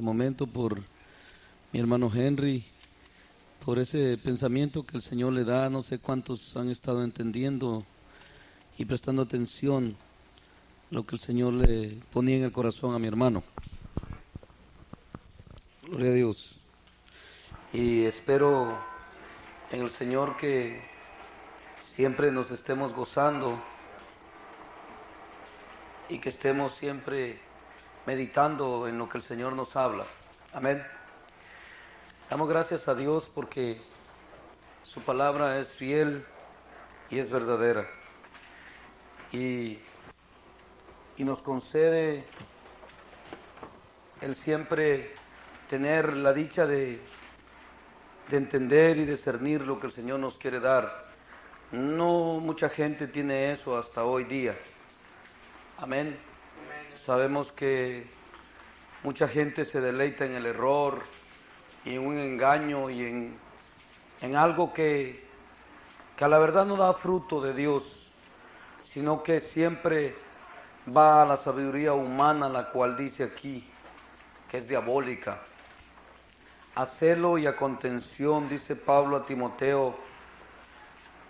este momento por mi hermano Henry, por ese pensamiento que el Señor le da. No sé cuántos han estado entendiendo y prestando atención lo que el Señor le ponía en el corazón a mi hermano. Gloria a Dios. Y espero en el Señor que siempre nos estemos gozando y que estemos siempre meditando en lo que el Señor nos habla. Amén. Damos gracias a Dios porque su palabra es fiel y es verdadera. Y nos concede el siempre tener la dicha de entender y discernir lo que el Señor nos quiere dar. No mucha gente tiene eso hasta hoy día. Amén. Sabemos que mucha gente se deleita en el error y en un engaño y en algo que a la verdad no da fruto de Dios, sino que siempre va a la sabiduría humana, la cual dice aquí que es diabólica. A celo y a contención, dice Pablo a Timoteo,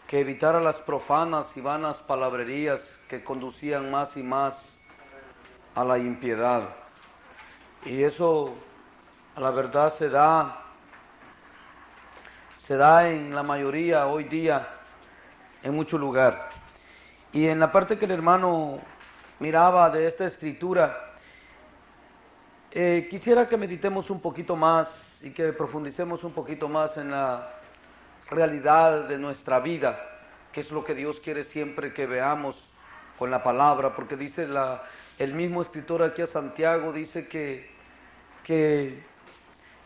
que evitara las profanas y vanas palabrerías que conducían más y más a la impiedad. Y eso a la verdad se da en la mayoría hoy día, en mucho lugar. Y en la parte que el hermano miraba de esta escritura, quisiera que meditemos un poquito más y que profundicemos un poquito más en la realidad de nuestra vida, que es lo que Dios quiere siempre que veamos con la palabra, porque dice el mismo escritor aquí a Santiago, dice que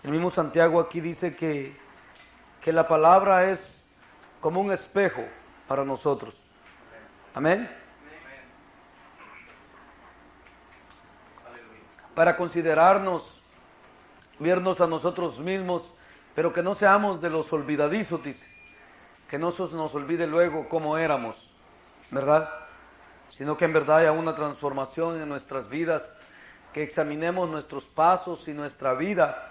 el mismo Santiago aquí dice que la palabra es como un espejo para nosotros. Amén. Para considerarnos, vernos a nosotros mismos, pero que no seamos de los olvidadizos, dice. Que no se nos olvide luego cómo éramos, ¿verdad? Sino que en verdad haya una transformación en nuestras vidas, que examinemos nuestros pasos y nuestra vida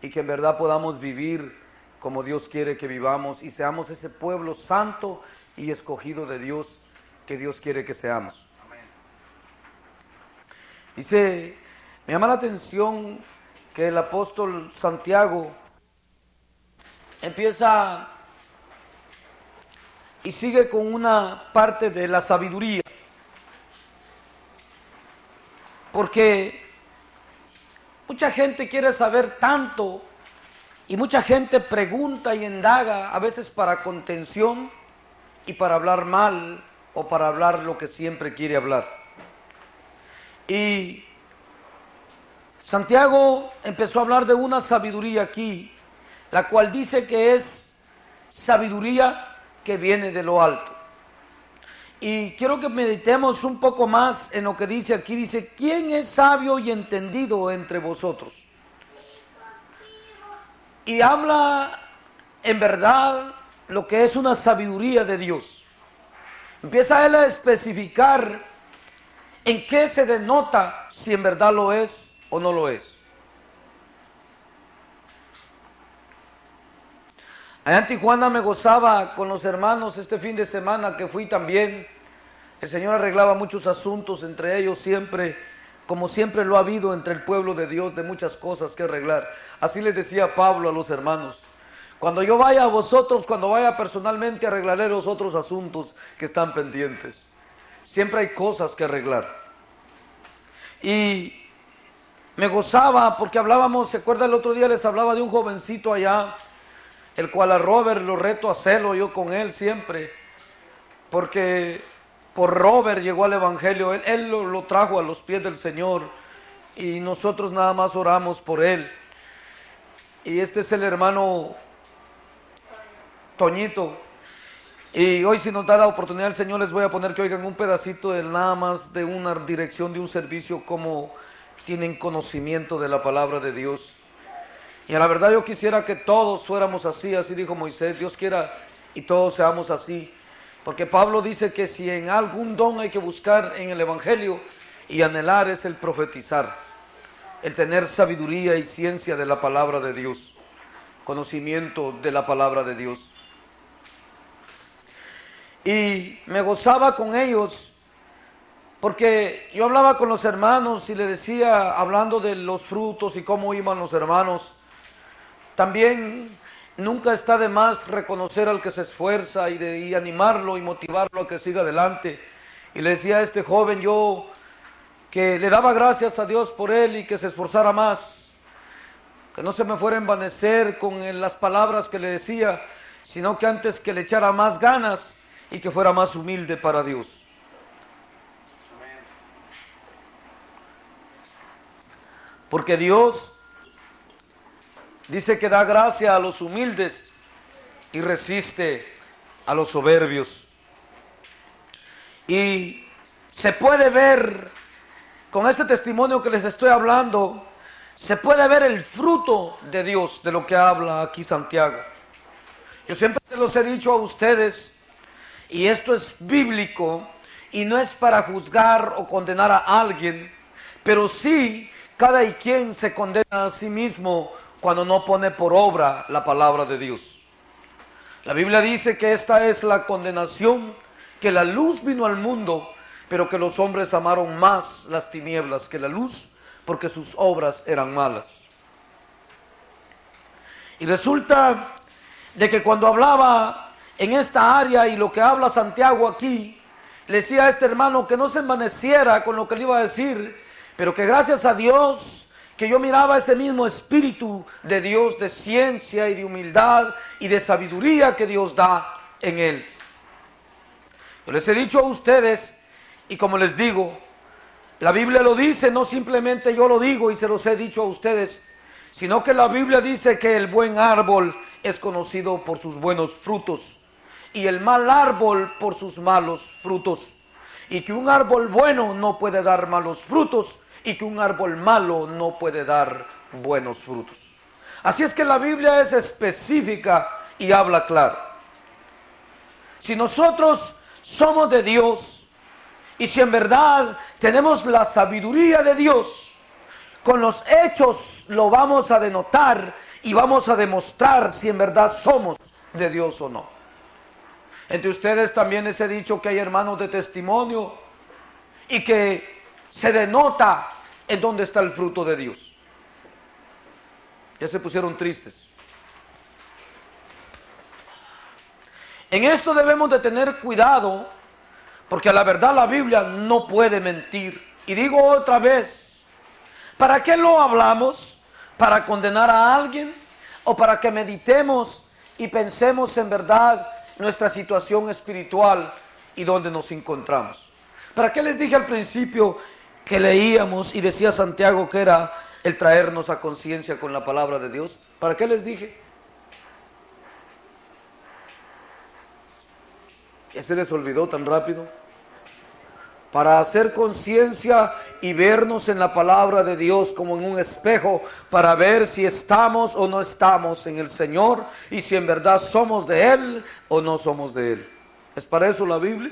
y que en verdad podamos vivir como Dios quiere que vivamos y seamos ese pueblo santo y escogido de Dios que Dios quiere que seamos. Dice, me llama la atención que el apóstol Santiago empieza y sigue con una parte de la sabiduría, porque mucha gente quiere saber tanto y mucha gente pregunta y indaga, a veces para contención y para hablar mal o para hablar lo que siempre quiere hablar. Y Santiago empezó a hablar de una sabiduría aquí, la cual dice que es sabiduría que viene de lo alto. Y quiero que meditemos un poco más en lo que dice aquí. Dice, ¿quién es sabio y entendido entre vosotros? Y habla en verdad lo que es una sabiduría de Dios. Empieza él a especificar en qué se denota si en verdad lo es o no lo es. Allá en Tijuana me gozaba con los hermanos este fin de semana que fui también. El Señor arreglaba muchos asuntos, entre ellos siempre, como siempre lo ha habido entre el pueblo de Dios, de muchas cosas que arreglar. Así les decía Pablo a los hermanos, cuando yo vaya a vosotros, cuando vaya personalmente, arreglaré los otros asuntos que están pendientes. Siempre hay cosas que arreglar. Y me gozaba porque hablábamos, ¿se acuerda el otro día les hablaba de un jovencito allá, el cual a Robert lo reto a hacerlo yo con él siempre, porque por Robert llegó al evangelio, él lo trajo a los pies del Señor y nosotros nada más oramos por él. Y este es el hermano Toñito, y hoy si nos da la oportunidad el Señor les voy a poner que oigan un pedacito de nada más de una dirección de un servicio, como tienen conocimiento de la palabra de Dios. Y a la verdad yo quisiera que todos fuéramos así, así dijo Moisés, Dios quiera y todos seamos así. Porque Pablo dice que si en algún don hay que buscar en el evangelio y anhelar es el profetizar. el tener sabiduría y ciencia de la palabra de Dios, conocimiento de la palabra de Dios. Y me gozaba con ellos, porque yo hablaba con los hermanos y le decía, hablando de los frutos y cómo iban los hermanos, también nunca está de más reconocer al que se esfuerza y animarlo y motivarlo a que siga adelante. Y le decía a este joven yo que le daba gracias a Dios por él y que se esforzara más, que no se me fuera a envanecer con las palabras que le decía, sino que antes que le echara más ganas y que fuera más humilde para Dios. Porque Dios dice que da gracia a los humildes y resiste a los soberbios. Y se puede ver, con este testimonio que les estoy hablando, se puede ver el fruto de Dios, de lo que habla aquí Santiago. Yo siempre se los he dicho a ustedes, y esto es bíblico, y no es para juzgar o condenar a alguien, pero sí, cada quien se condena a sí mismo cuando no pone por obra la palabra de Dios. La Biblia dice que esta es la condenación, que la luz vino al mundo, pero que los hombres amaron más las tinieblas que la luz, porque sus obras eran malas. Y resulta de que cuando hablaba en esta área y lo que habla Santiago aquí, le decía a este hermano que no se envaneciera con lo que le iba a decir, pero que gracias a Dios, que yo miraba ese mismo espíritu de Dios, de ciencia y de humildad y de sabiduría que Dios da en él. Yo les he dicho a ustedes, y como les digo, la Biblia lo dice, no simplemente yo lo digo y se los he dicho a ustedes, sino que la Biblia dice que el buen árbol es conocido por sus buenos frutos y el mal árbol por sus malos frutos, y que un árbol bueno no puede dar malos frutos y que un árbol malo no puede dar buenos frutos. Así es que la Biblia es específica y habla claro. Si nosotros somos de Dios y si en verdad tenemos la sabiduría de Dios, con los hechos lo vamos a denotar y vamos a demostrar si en verdad somos de Dios o no. Entre ustedes también les he dicho que hay hermanos de testimonio y que se denota en dónde está el fruto de Dios. Ya se pusieron tristes. En esto debemos de tener cuidado, porque a la verdad la Biblia no puede mentir. Y digo otra vez, ¿para qué lo hablamos? ¿Para condenar a alguien? ¿O para que meditemos y pensemos en verdad nuestra situación espiritual y dónde nos encontramos? ¿Para qué les dije al principio que leíamos y decía Santiago que era el traernos a conciencia con la palabra de Dios? ¿Para qué les dije? ¿Ya se les olvidó tan rápido? Para hacer conciencia y vernos en la palabra de Dios como en un espejo, para ver si estamos o no estamos en el Señor y si en verdad somos de Él o no somos de Él. ¿Es para eso la Biblia?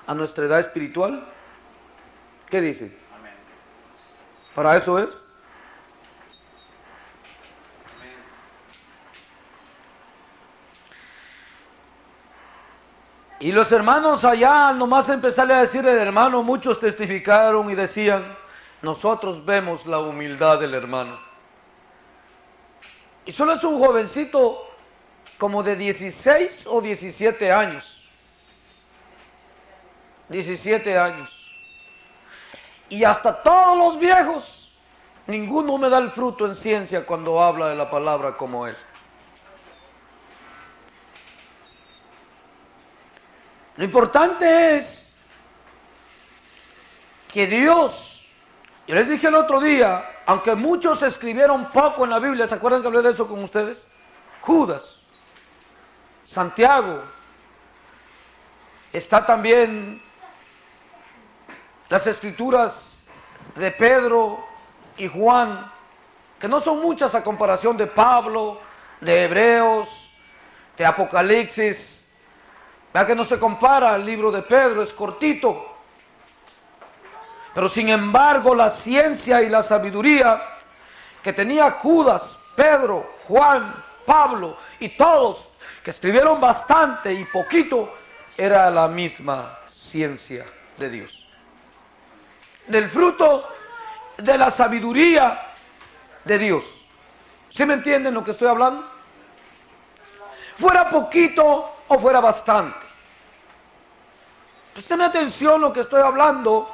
¿A nuestra edad espiritual? ¿Qué dice? Amén. ¿Para eso es? Y los hermanos allá, nomás empezarle a decir al hermano, muchos testificaron y decían, nosotros vemos la humildad del hermano. Y solo es un jovencito como de 16 o 17 años. 17 años. Y hasta todos los viejos, ninguno me da el fruto en ciencia cuando habla de la palabra como él. Lo importante es que Dios, yo les dije el otro día, aunque muchos escribieron poco en la Biblia, ¿se acuerdan que hablé de eso con ustedes? Judas, Santiago, está también las escrituras de Pedro y Juan, que no son muchas a comparación de Pablo, de Hebreos, de Apocalipsis. Vea que no se compara al libro de Pedro, es cortito. Pero sin embargo la ciencia y la sabiduría que tenía Judas, Pedro, Juan, Pablo y todos, que escribieron bastante y poquito, era la misma ciencia de Dios. Del fruto de la sabiduría de Dios. ¿Sí me entienden lo que estoy hablando? Fuera poquito o fuera bastante. Presten atención lo que estoy hablando,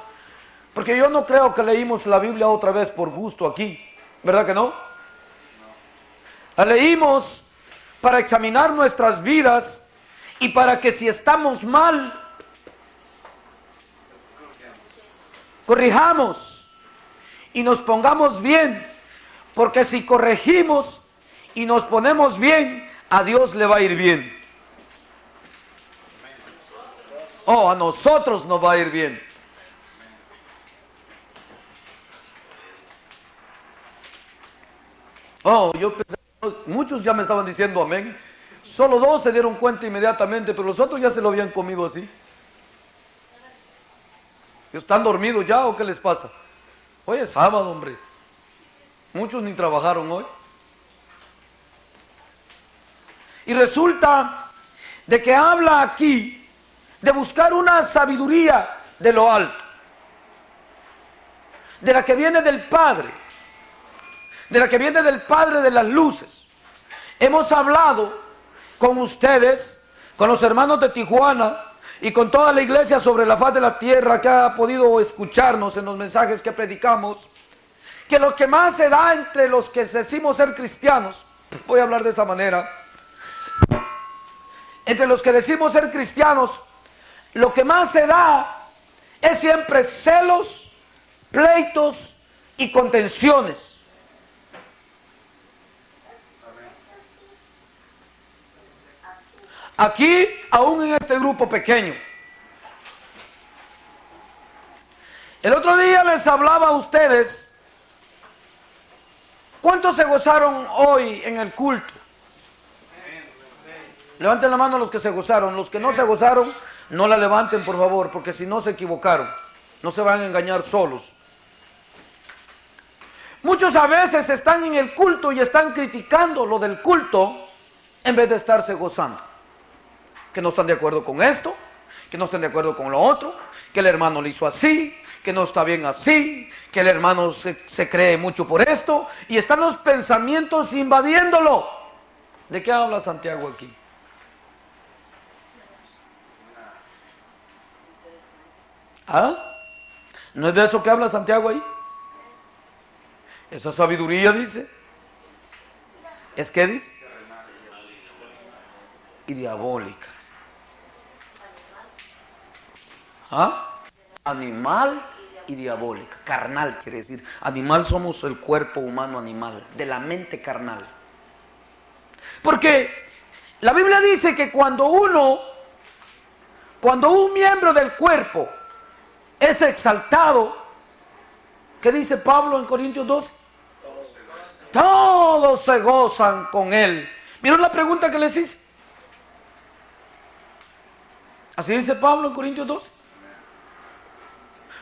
porque yo no creo que leímos la Biblia otra vez por gusto aquí, ¿verdad que no? La leímos para examinar nuestras vidas y para que si estamos mal, corrijamos y nos pongamos bien, porque si corregimos y nos ponemos bien, a Dios le va a ir bien. Oh, a nosotros nos va a ir bien. Oh, yo pensé, muchos ya me estaban diciendo amén. Solo 2 se dieron cuenta inmediatamente, pero los otros ya se lo habían comido así. ¿Están dormidos ya o qué les pasa? Hoy es sábado, hombre. Muchos ni trabajaron hoy. Y resulta de que habla aquí de buscar una sabiduría de lo alto, de la que viene del Padre, de la que viene del Padre de las luces. Hemos hablado con ustedes, con los hermanos de Tijuana y con toda la iglesia sobre la faz de la tierra que ha podido escucharnos en los mensajes que predicamos, que lo que más se da entre los que decimos ser cristianos, voy a hablar de esta manera, entre los que decimos ser cristianos, lo que más se da es siempre celos, pleitos y contenciones. Aquí, aún en este grupo pequeño. El otro día les hablaba a ustedes, ¿cuántos se gozaron hoy en el culto? Levanten la mano los que se gozaron. Los que no se gozaron, no la levanten por favor, porque si no se equivocaron. No se van a engañar solos. Muchos a veces están en el culto y están criticando lo del culto en vez de estarse gozando. Que no están de acuerdo con esto, que no están de acuerdo con lo otro, que el hermano lo hizo así, que no está bien así, que el hermano se cree mucho por esto, y están los pensamientos invadiéndolo. ¿De qué habla Santiago aquí? ¿Ah? ¿No es de eso que habla Santiago ahí? Esa sabiduría dice. ¿Es qué dice? Y diabólica. ¿Ah? Animal y diabólica. Carnal quiere decir. Animal somos el cuerpo humano animal, de la mente carnal. Porque la Biblia dice que cuando un miembro del cuerpo es exaltado, ¿qué dice Pablo en Corintios 12? Todos se gozan con él. ¿Vieron la pregunta que les hice? Así dice Pablo en Corintios 12.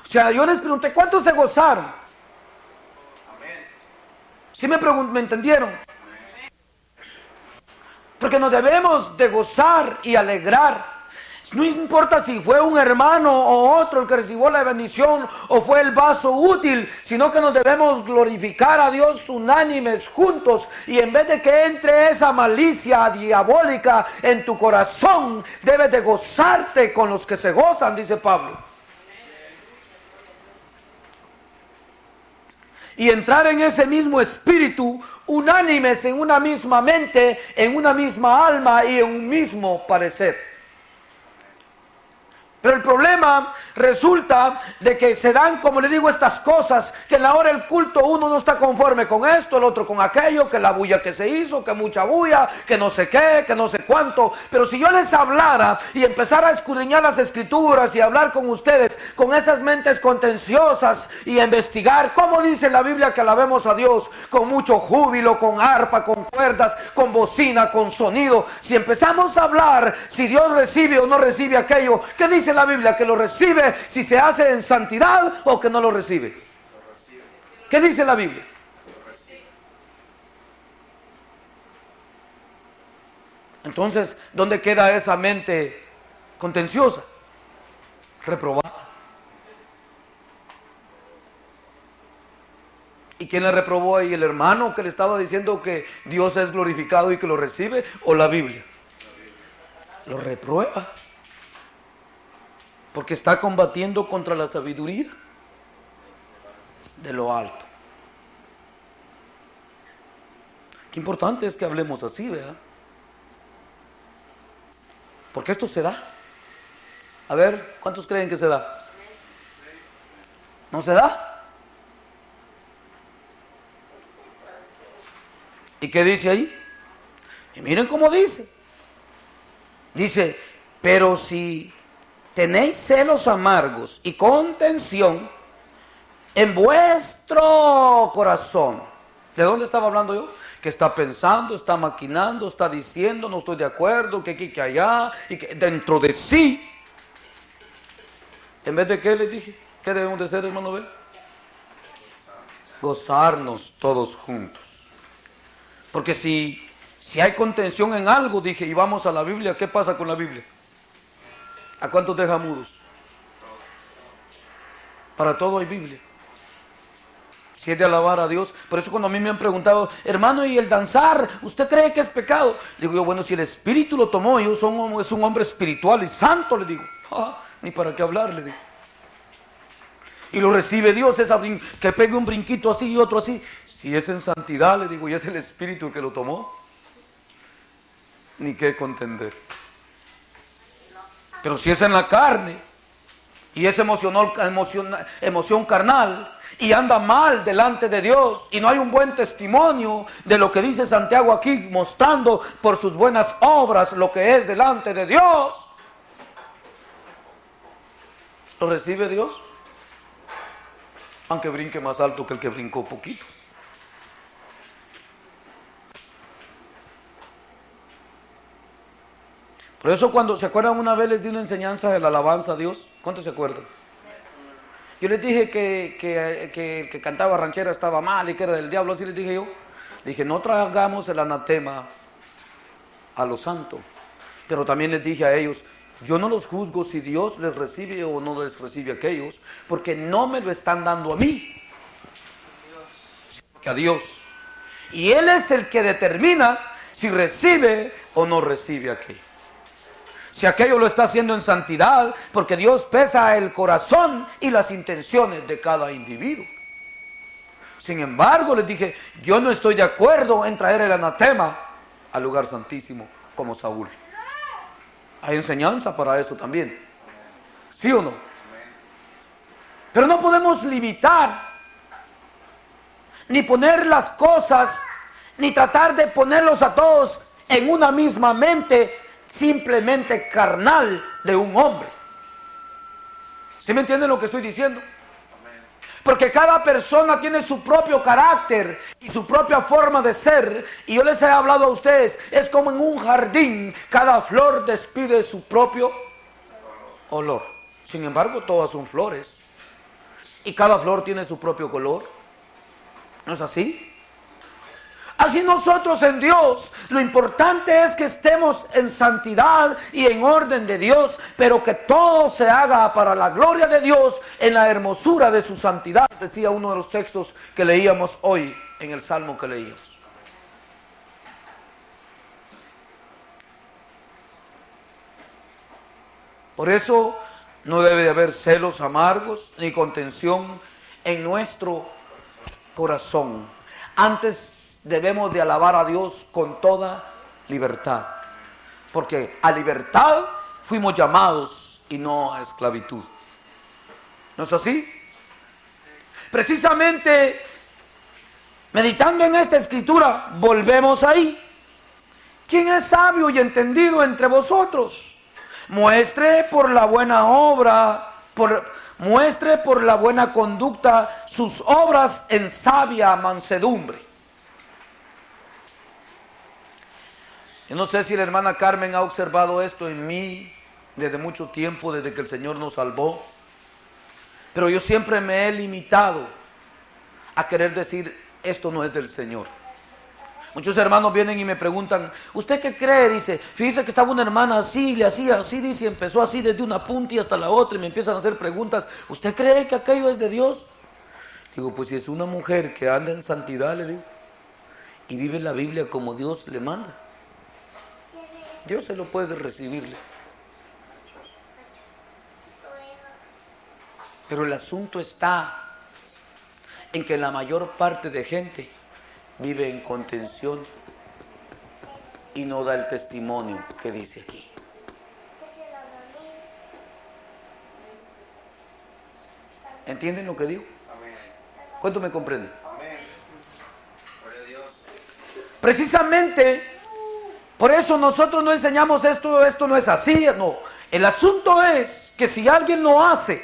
O sea, yo les pregunté, ¿cuántos se gozaron? ¿Sí me entendieron? Porque nos debemos de gozar y alegrar. No importa si fue un hermano o otro el que recibió la bendición o fue el vaso útil, sino que nos debemos glorificar a Dios unánimes, juntos, y en vez de que entre esa malicia diabólica en tu corazón, debes de gozarte con los que se gozan, dice Pablo. Y entrar en ese mismo espíritu, unánimes en una misma mente, en una misma alma y en un mismo parecer. Pero el problema resulta de que se dan, como le digo, estas cosas, que en la hora del culto uno no está conforme con esto, el otro con aquello, que la bulla que se hizo, que mucha bulla, que no sé qué, que no sé cuánto. Pero si yo les hablara y empezara a escudriñar las escrituras y hablar con ustedes con esas mentes contenciosas y a investigar cómo dice la Biblia que alabemos a Dios con mucho júbilo, con arpa, con cuerdas, con bocina, con sonido, si empezamos a hablar si Dios recibe o no recibe aquello, ¿qué dice la Biblia? Que lo recibe si se hace en santidad o que no lo recibe. ¿Qué dice la Biblia? Entonces, ¿dónde queda esa mente contenciosa? Reprobada. ¿Y quién le reprobó ahí? ¿El hermano que le estaba diciendo que Dios es glorificado y que lo recibe? ¿O la Biblia? Lo reprueba. Porque está combatiendo contra la sabiduría de lo alto. Qué importante es que hablemos así, ¿verdad? Porque esto se da. A ver, ¿cuántos creen que se da? ¿No se da? ¿Y qué dice ahí? Y miren cómo dice. Dice, pero si tenéis celos amargos y contención en vuestro corazón. ¿De dónde estaba hablando yo? Que está pensando, está maquinando, está diciendo, no estoy de acuerdo, que aquí, que allá, y que dentro de sí. En vez de qué les dije, ¿qué debemos de hacer, hermano Abel? Gozarnos todos juntos. Porque si hay contención en algo, dije, y vamos a la Biblia, ¿qué pasa con la Biblia? ¿A cuántos deja mudos? Para todo hay Biblia. Si es de alabar a Dios. Por eso cuando a mí me han preguntado, hermano, ¿y el danzar? ¿Usted cree que es pecado? Le digo yo, bueno, si el Espíritu lo tomó, yo es un hombre espiritual y santo, le digo. Ni para qué hablar, le digo. Y lo recibe Dios, que pegue un brinquito así y otro así. Si es en santidad, le digo, y es el Espíritu que lo tomó, ni qué contender. Pero si es en la carne, y es emoción carnal, y anda mal delante de Dios, y no hay un buen testimonio de lo que dice Santiago aquí, mostrando por sus buenas obras lo que es delante de Dios, ¿lo recibe Dios? Aunque brinque más alto que el que brincó poquito. Por eso cuando se acuerdan una vez les di una enseñanza de la alabanza a Dios, ¿cuántos se acuerdan? Yo les dije que cantaba ranchera estaba mal y que era del diablo, así les dije yo. Dije, no tragamos el anatema a los santos. Pero también les dije a ellos, yo no los juzgo si Dios les recibe o no les recibe a aquellos, porque no me lo están dando a mí, sino que a Dios. Y Él es el que determina si recibe o no recibe a aquello. Si aquello lo está haciendo en santidad, porque Dios pesa el corazón y las intenciones de cada individuo. Sin embargo, les dije, yo no estoy de acuerdo en traer el anatema al lugar santísimo como Saúl. Hay enseñanza para eso también. ¿Sí o no? Pero no podemos limitar, ni poner las cosas, ni tratar de ponerlos a todos en una misma mente simplemente carnal de un hombre. ¿Sí me entienden lo que estoy diciendo? Porque cada persona tiene su propio carácter y su propia forma de ser. Y yo les he hablado a ustedes, es como en un jardín, cada flor despide su propio olor. Sin embargo, todas son flores. Y cada flor tiene su propio color. ¿No es así? Así nosotros en Dios, lo importante es que estemos en santidad y en orden de Dios, pero que todo se haga para la gloria de Dios en la hermosura de su santidad, decía uno de los textos que leíamos hoy en el Salmo que leíamos. Por eso no debe de haber celos amargos ni contención en nuestro corazón. Antes debemos de alabar a Dios con toda libertad, porque a libertad fuimos llamados y no a esclavitud. ¿No es así? Precisamente meditando en esta escritura, volvemos ahí. ¿Quién es sabio y entendido entre vosotros? Muestre por la buena obra, muestre por la buena conducta sus obras en sabia mansedumbre. Yo no sé si la hermana Carmen ha observado esto en mí desde mucho tiempo, desde que el Señor nos salvó. Pero yo siempre me he limitado a querer decir, esto no es del Señor. Muchos hermanos vienen y me preguntan, ¿usted qué cree? Dice, fíjese que estaba una hermana así, le hacía así, dice, y empezó así desde una punta y hasta la otra, y me empiezan a hacer preguntas, ¿usted cree que aquello es de Dios? Digo, pues si es una mujer que anda en santidad, le digo, y vive la Biblia como Dios le manda, Dios se lo puede recibirle. Pero el asunto está en que la mayor parte de gente vive en contención y no da el testimonio que dice aquí. ¿Entienden lo que digo? ¿Cuánto me comprenden? Precisamente por eso nosotros no enseñamos esto no es así, no. El asunto es que si alguien lo hace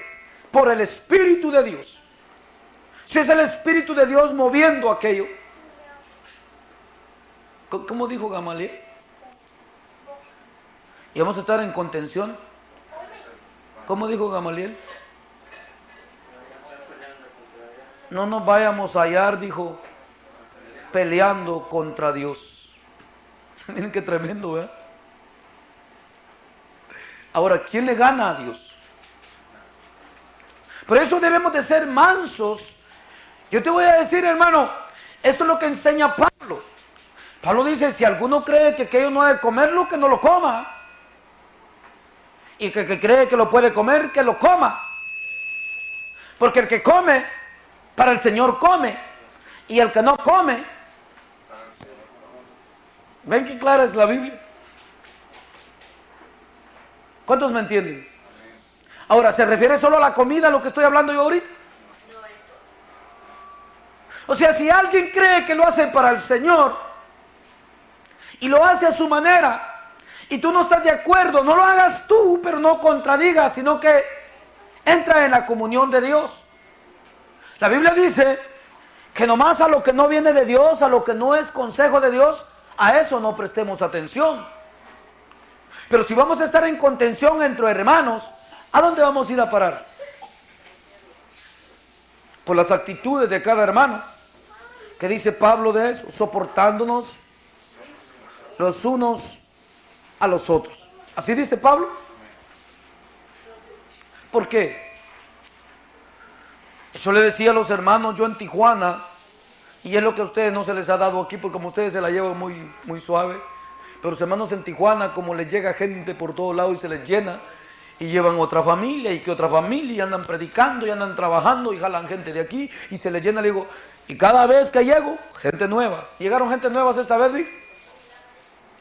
por el Espíritu de Dios, si es el Espíritu de Dios moviendo aquello, ¿cómo dijo Gamaliel? ¿Y vamos a estar en contención? ¿Cómo dijo Gamaliel? No nos vayamos a hallar, dijo, peleando contra Dios. Miren qué tremendo, ¿verdad? Ahora, ¿quién le gana a Dios? Por eso debemos de ser mansos. Yo te voy a decir, hermano, esto es lo que enseña Pablo. Pablo dice, si alguno cree que aquello no ha de comerlo, que no lo coma. Y que cree que lo puede comer, que lo coma. Porque el que come, para el Señor come. Y el que no come, ¿ven qué clara es la Biblia? ¿Cuántos me entienden? Ahora, ¿se refiere solo a la comida, a lo que estoy hablando yo ahorita? O sea, si alguien cree que lo hace para el Señor y lo hace a su manera y tú no estás de acuerdo, no lo hagas tú, pero no contradigas, sino que entra en la comunión de Dios. La Biblia dice que nomás a lo que no viene de Dios, a lo que no es consejo de Dios, a eso no prestemos atención. Pero si vamos a estar en contención entre hermanos, ¿a dónde vamos a ir a parar? Por las actitudes de cada hermano. ¿Qué dice Pablo de eso? Soportándonos los unos a los otros. ¿Así dice Pablo? ¿Por qué? Eso le decía a los hermanos yo en Tijuana, y es lo que a ustedes no se les ha dado aquí, porque como ustedes se la llevan muy suave, pero los hermanos en Tijuana, como les llega gente por todos lados y se les llena, y llevan otra familia, y que otra familia, y andan predicando, y andan trabajando, y jalan gente de aquí, y se les llena, le digo, y cada vez que llego, gente nueva. ¿Llegaron gente nueva esta vez, vi?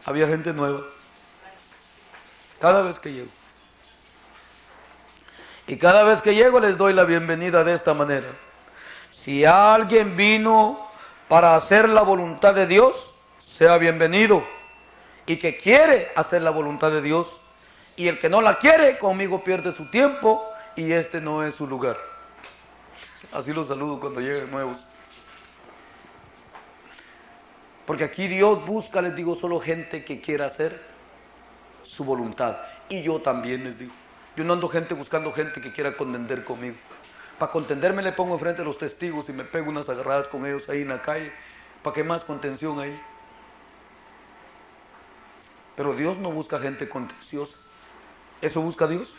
Había gente nueva. Cada vez que llego. Y cada vez que llego les doy la bienvenida de esta manera. Si alguien vino para hacer la voluntad de Dios, sea bienvenido. Y que quiere hacer la voluntad de Dios, y el que no la quiere, conmigo pierde su tiempo, y este no es su lugar. Así los saludo cuando lleguen nuevos. Porque aquí Dios busca, les digo, solo gente que quiera hacer su voluntad. Y yo también les digo. Yo no ando buscando gente que quiera contender conmigo. Para contenderme le pongo enfrente a los testigos y me pego unas agarradas con ellos ahí en la calle. ¿Para qué más contención ahí? Pero Dios no busca gente contenciosa. ¿Eso busca Dios?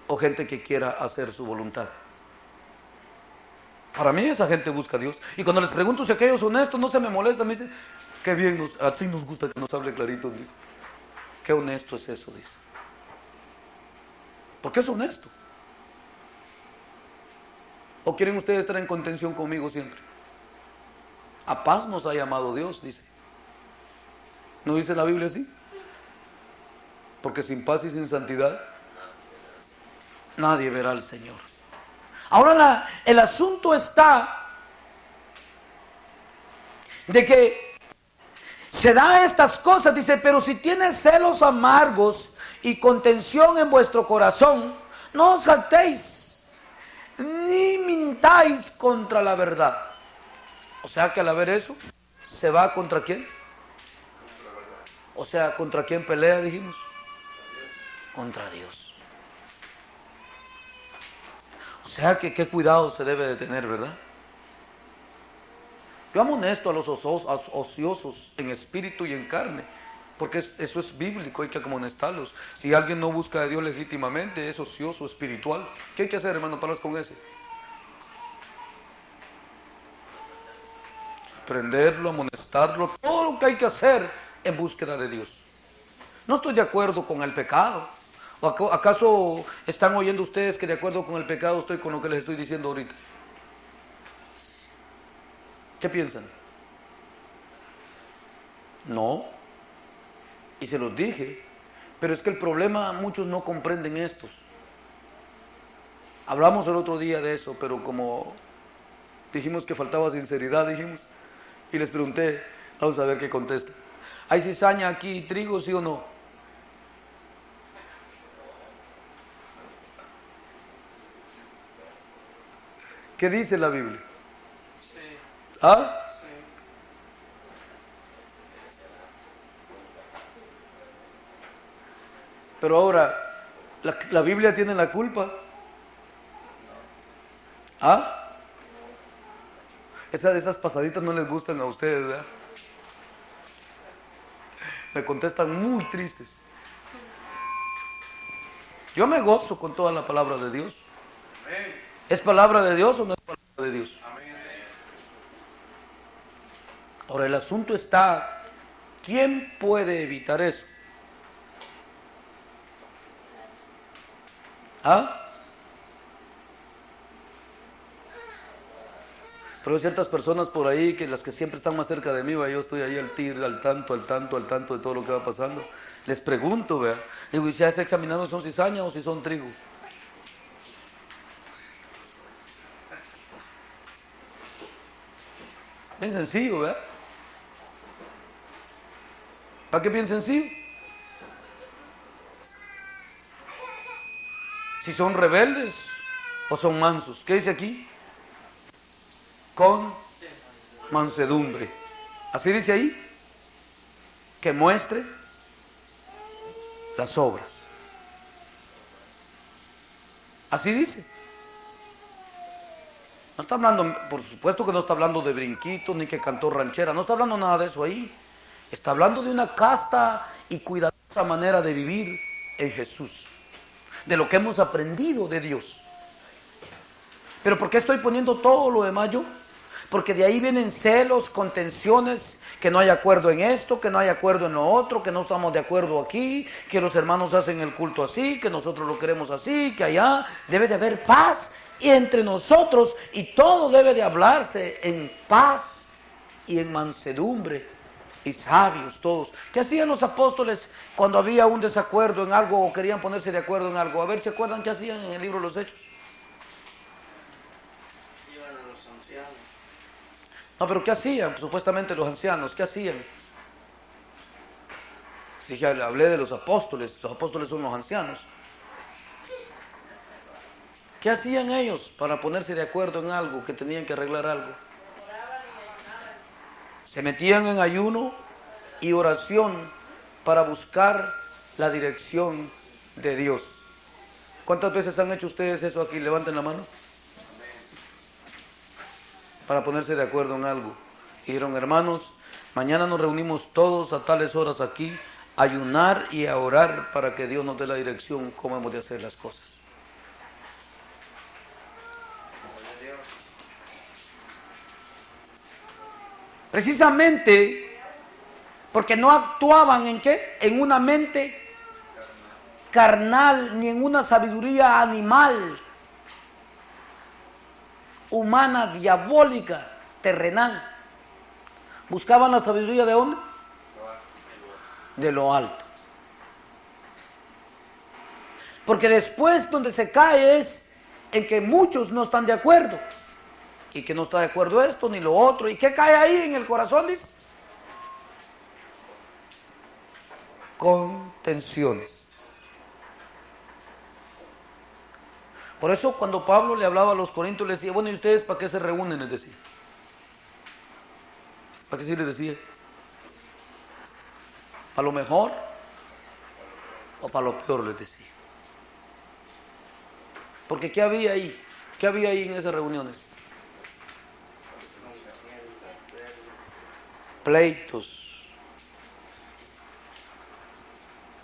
¿O gente que quiera hacer su voluntad? Para mí esa gente busca a Dios. Y cuando les pregunto si aquellos honestos, no se me molestan, me dicen, qué bien, así nos gusta que nos hable clarito, dice. Qué honesto es eso, dice. ¿Por qué es honesto? ¿O quieren ustedes estar en contención conmigo siempre? A paz nos ha llamado Dios, dice. ¿No dice la Biblia así? Porque sin paz y sin santidad nadie verá al Señor. Ahora el asunto está de que se da estas cosas, dice, pero si tienes celos amargos y contención en vuestro corazón, no os jactéis, ni mintáis contra la verdad. O sea que al haber eso, ¿se va contra quién? O sea, ¿contra quién pelea, dijimos? Contra Dios. O sea que qué cuidado se debe de tener, ¿verdad? Yo amonesto a los ociosos en espíritu y en carne, porque eso es bíblico, hay que amonestarlos. Si alguien no busca a Dios legítimamente, es ocioso espiritual. ¿Qué hay que hacer, hermano, para con ese? Prenderlo, amonestarlo, todo lo que hay que hacer en búsqueda de Dios. No estoy de acuerdo con el pecado. ¿O acaso están oyendo ustedes que de acuerdo con el pecado estoy con lo que les estoy diciendo ahorita? ¿Qué piensan? No. Y se los dije. Pero es que el problema, muchos no comprenden estos. Hablamos el otro día de eso, pero como dijimos que faltaba sinceridad, dijimos, y les pregunté, vamos a ver qué contestan. ¿Hay cizaña aquí, trigo, sí o no? ¿Qué dice la Biblia? Sí. ¿Ah? Sí. Pero ahora, ¿la Biblia tiene la culpa? ¿Ah? Esas pasaditas no les gustan a ustedes, ¿verdad? Me contestan muy tristes. Yo me gozo con toda la palabra de Dios. ¿Es palabra de Dios o no es palabra de Dios? Ahora el asunto está, ¿quién puede evitar eso? ¿Ah? Pero hay ciertas personas por ahí, que las que siempre están más cerca de mí, ¿va? Yo estoy ahí al tanto de todo lo que va pasando. Les pregunto, ¿vea? Digo, ¿y si has examinado si son cizaña o si son trigo? Bien sencillo, ¿verdad? ¿Para qué bien sencillo? Si son rebeldes o son mansos. ¿Qué dice aquí? Con mansedumbre. Así dice ahí. Que muestre las obras. Así dice. No está hablando, por supuesto que no está hablando de brinquitos ni que cantó ranchera. No está hablando nada de eso ahí. Está hablando de una casta y cuidadosa manera de vivir en Jesús. De lo que hemos aprendido de Dios. Pero ¿por qué estoy poniendo todo lo demás yo? Porque de ahí vienen celos, contenciones, que no hay acuerdo en esto, que no hay acuerdo en lo otro, que no estamos de acuerdo aquí, que los hermanos hacen el culto así, que nosotros lo queremos así, que allá. Debe de haber paz entre nosotros y todo debe de hablarse en paz y en mansedumbre y sabios todos. ¿Qué hacían los apóstoles cuando había un desacuerdo en algo o querían ponerse de acuerdo en algo? A ver, ¿se acuerdan qué hacían en el libro de los Hechos? Iban a los ancianos. No, pero ¿qué hacían? Supuestamente los ancianos, ¿qué hacían? Dije, hablé de los apóstoles son los ancianos. ¿Qué hacían ellos para ponerse de acuerdo en algo, que tenían que arreglar algo? Se metían en ayuno y oración para buscar la dirección de Dios. ¿Cuántas veces han hecho ustedes eso aquí? Levanten la mano. Para ponerse de acuerdo en algo. Dijeron, hermanos, mañana nos reunimos todos a tales horas aquí, a ayunar y a orar para que Dios nos dé la dirección cómo hemos de hacer las cosas. Precisamente porque no actuaban en ¿qué? En una mente carnal, ni en una sabiduría animal, humana, diabólica, terrenal. Buscaban la sabiduría ¿de dónde? De lo alto. Porque después donde se cae es en que muchos no están de acuerdo. Y que no está de acuerdo esto ni lo otro. ¿Y qué cae ahí en el corazón? Dice. Contenciones. Por eso cuando Pablo le hablaba a los corintios le decía, bueno, ¿y ustedes para qué se reúnen? Les decía. ¿Para qué sí les decía? ¿Para lo mejor o para lo peor? Les decía. Porque ¿qué había ahí? ¿Qué había ahí en esas reuniones? pleitos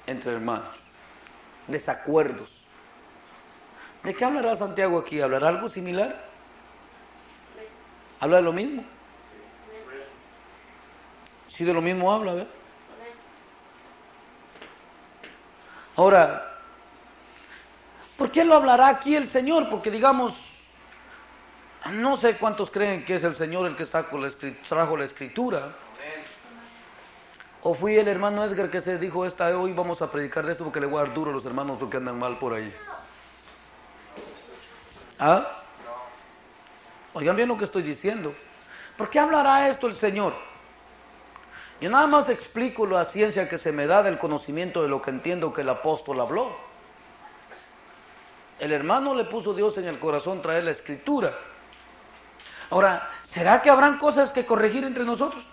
entre hermanos, desacuerdos. ¿De qué hablará Santiago aquí? ¿Hablará algo similar? ¿Habla de lo mismo? Sí, de lo mismo habla, ¿ve? Ahora, ¿por qué lo hablará aquí el Señor? Porque digamos, no sé cuántos creen que es el Señor el que trajo la escritura. O fui el hermano Edgar que se dijo, hoy vamos a predicar de esto porque le voy a dar duro a los hermanos porque andan mal por ahí. ¿Ah? Oigan bien lo que estoy diciendo. ¿Por qué hablará esto el Señor? Yo nada más explico la ciencia que se me da del conocimiento de lo que entiendo que el apóstol habló. El hermano le puso Dios en el corazón traer la escritura. Ahora, ¿será que habrán cosas que corregir entre nosotros?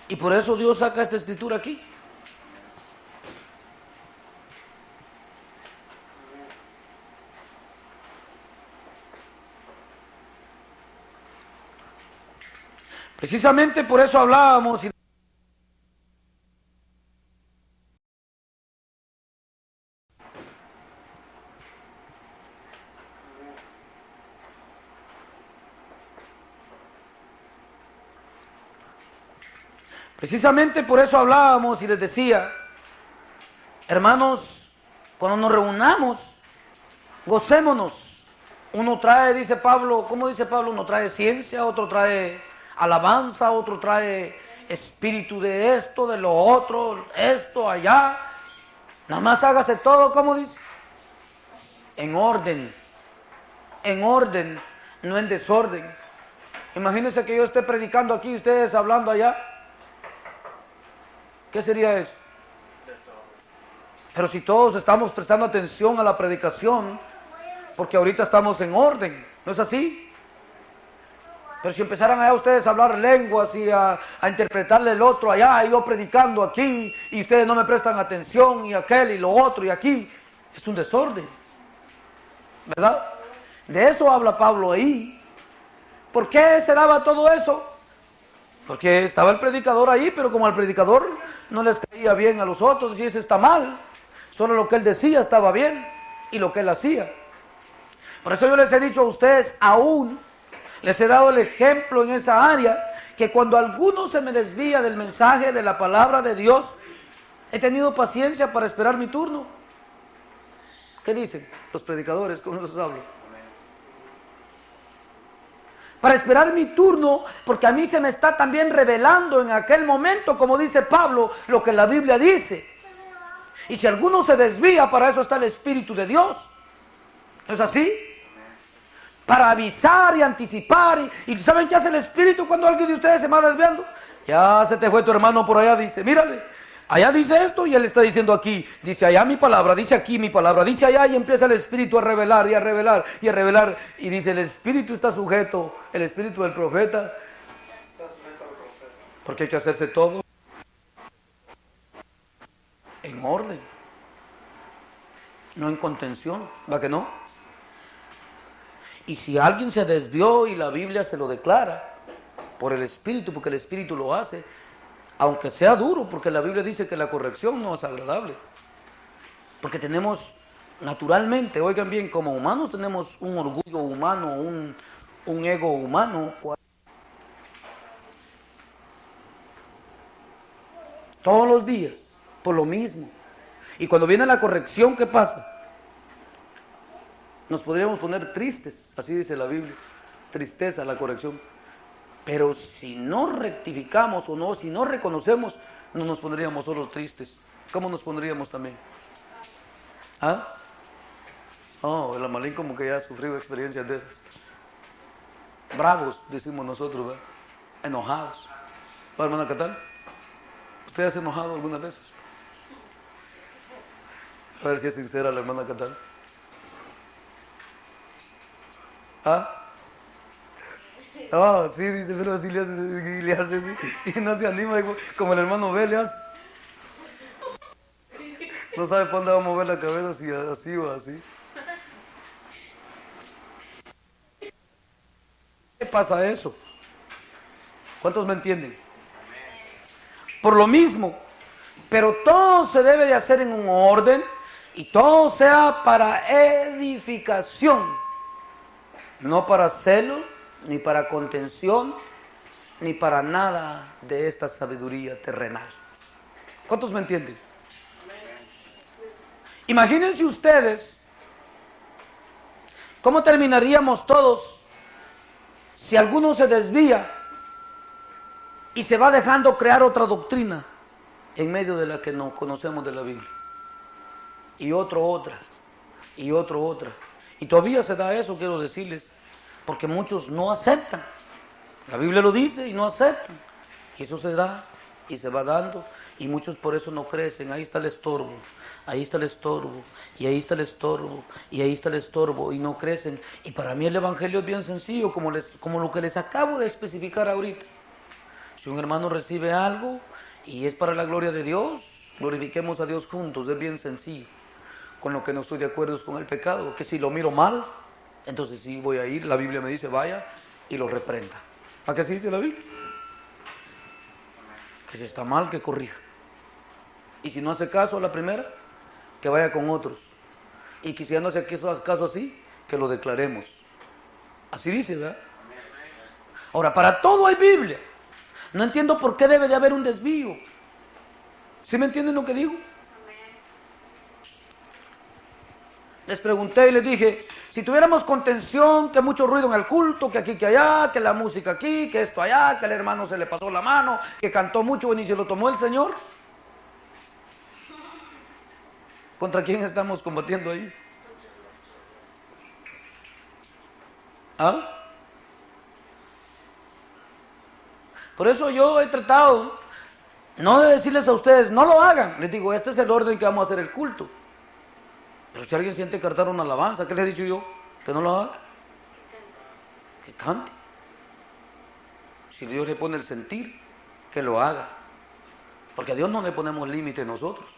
Y por eso Dios saca esta escritura aquí. Precisamente por eso hablábamos. Precisamente por eso hablábamos y les decía, hermanos, cuando nos reunamos, gocémonos. Uno trae, dice Pablo, ¿cómo dice Pablo? Uno trae ciencia, otro trae alabanza, otro trae espíritu de esto, de lo otro, esto, allá. Nada más hágase todo, ¿cómo dice? En orden, no en desorden. Imagínense que yo esté predicando aquí y ustedes hablando allá. ¿Qué sería eso? Pero si todos estamos prestando atención a la predicación, porque ahorita estamos en orden, ¿no es así? Pero si empezaran allá ustedes a hablar lenguas y a interpretarle el otro allá, y yo predicando aquí, y ustedes no me prestan atención, y aquel, y lo otro, y aquí, es un desorden, ¿verdad? De eso habla Pablo ahí. ¿Por qué se daba todo eso? Porque estaba el predicador ahí, pero como al predicador no les caía bien a los otros, y eso está mal. Solo lo que él decía estaba bien, y lo que él hacía. Por eso yo les he dicho a ustedes, aún les he dado el ejemplo en esa área, que cuando alguno se me desvía del mensaje de la palabra de Dios, he tenido paciencia para esperar mi turno. ¿Qué dicen los predicadores? ¿Cómo los hablo? Para esperar mi turno, porque a mí se me está también revelando en aquel momento, como dice Pablo, lo que la Biblia dice. Y si alguno se desvía, para eso está el Espíritu de Dios. ¿No es así? Para avisar y anticipar. ¿Y saben qué hace el Espíritu cuando alguien de ustedes se va desviando? Ya se te fue tu hermano por allá, dice, mírale, allá dice esto y él está diciendo aquí. Dice allá mi palabra, dice aquí mi palabra, dice allá, y empieza el Espíritu a revelar y a revelar y a revelar. Y dice, el Espíritu está sujeto, el Espíritu del profeta. Porque hay que hacerse todo en orden, no en contención, ¿va que no? Y si alguien se desvió y la Biblia se lo declara por el Espíritu, porque el Espíritu lo hace, aunque sea duro, porque la Biblia dice que la corrección no es agradable, porque tenemos naturalmente, oigan bien, como humanos tenemos un orgullo humano, un ego humano. Todos los días, por lo mismo. Y cuando viene la corrección, ¿qué pasa? Nos podríamos poner tristes, así dice la Biblia, tristeza, la corrección. Pero si no rectificamos o no, si no reconocemos, no nos pondríamos solo tristes. ¿Cómo nos pondríamos también? ¿Ah? Oh, el Amalín como que ya ha sufrido experiencias de esas. Bravos, decimos nosotros, ¿verdad? Enojados. ¿Va, hermana Catal? ¿Usted ha enojado algunas veces? A ver si es sincera la hermana Catal. ¿Ah? Ah, sí, dice, pero así le hace así, y no se anima, como el hermano B le hace. No sabe para dónde va a mover la cabeza, si así o así. ¿Qué pasa eso? ¿Cuántos me entienden? Por lo mismo, pero todo se debe de hacer en un orden y todo sea para edificación, no para celo, ni para contención, ni para nada de esta sabiduría terrenal. ¿Cuántos me entienden? Imagínense ustedes cómo terminaríamos todos si alguno se desvía y se va dejando crear otra doctrina en medio de la que no conocemos de la Biblia. Y otro otra, y otro otra. Y todavía se da eso, quiero decirles, porque muchos no aceptan. La Biblia lo dice y no aceptan. Y eso se da y se va dando. Y muchos por eso no crecen. Ahí está el estorbo, ahí está el estorbo, y ahí está el estorbo, y ahí está el estorbo, y no crecen. Y para mí el evangelio es bien sencillo, como lo que les acabo de especificar ahorita. Si un hermano recibe algo y es para la gloria de Dios, glorifiquemos a Dios juntos, es bien sencillo. Con lo que no estoy de acuerdo es con el pecado, que si lo miro mal, entonces sí voy a ir, la Biblia me dice vaya y lo reprenda. ¿A qué se dice la Biblia? Que si está mal, que corrija. Y si no hace caso a la primera, que vaya con otros. Y que si ya no hace caso así, que lo declaremos. Así dice, ¿verdad? Ahora, para todo hay Biblia. No entiendo por qué debe de haber un desvío. ¿Sí me entienden lo que digo? Les pregunté y les dije, si tuviéramos contención, que mucho ruido en el culto, que aquí, que allá, que la música aquí, que esto allá, que al hermano se le pasó la mano, que cantó mucho y se lo tomó el Señor. ¿Contra quién estamos combatiendo ahí? ¿Ah? Por eso yo he tratado, no de decirles a ustedes, no lo hagan. Les digo, este es el orden que vamos a hacer el culto. Pero si alguien siente cantar una alabanza, ¿qué le he dicho yo? Que no lo haga. Que cante. Si Dios le pone el sentir, que lo haga. Porque a Dios no le ponemos límite nosotros.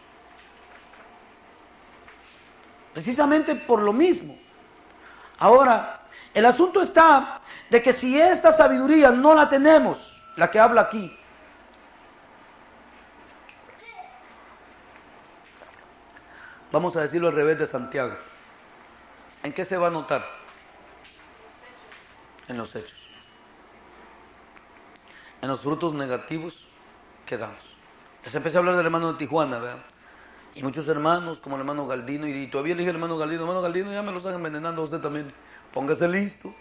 Precisamente por lo mismo. Ahora, el asunto está de que si esta sabiduría no la tenemos, la que habla aquí, vamos a decirlo al revés de Santiago, ¿en qué se va a notar? En los hechos. En los frutos negativos que damos. Les empecé a hablar del hermano de Tijuana, ¿verdad? Y muchos hermanos, como el hermano Galdino, y todavía le dije al hermano Galdino, ya me lo están envenenando a usted también. Póngase listo.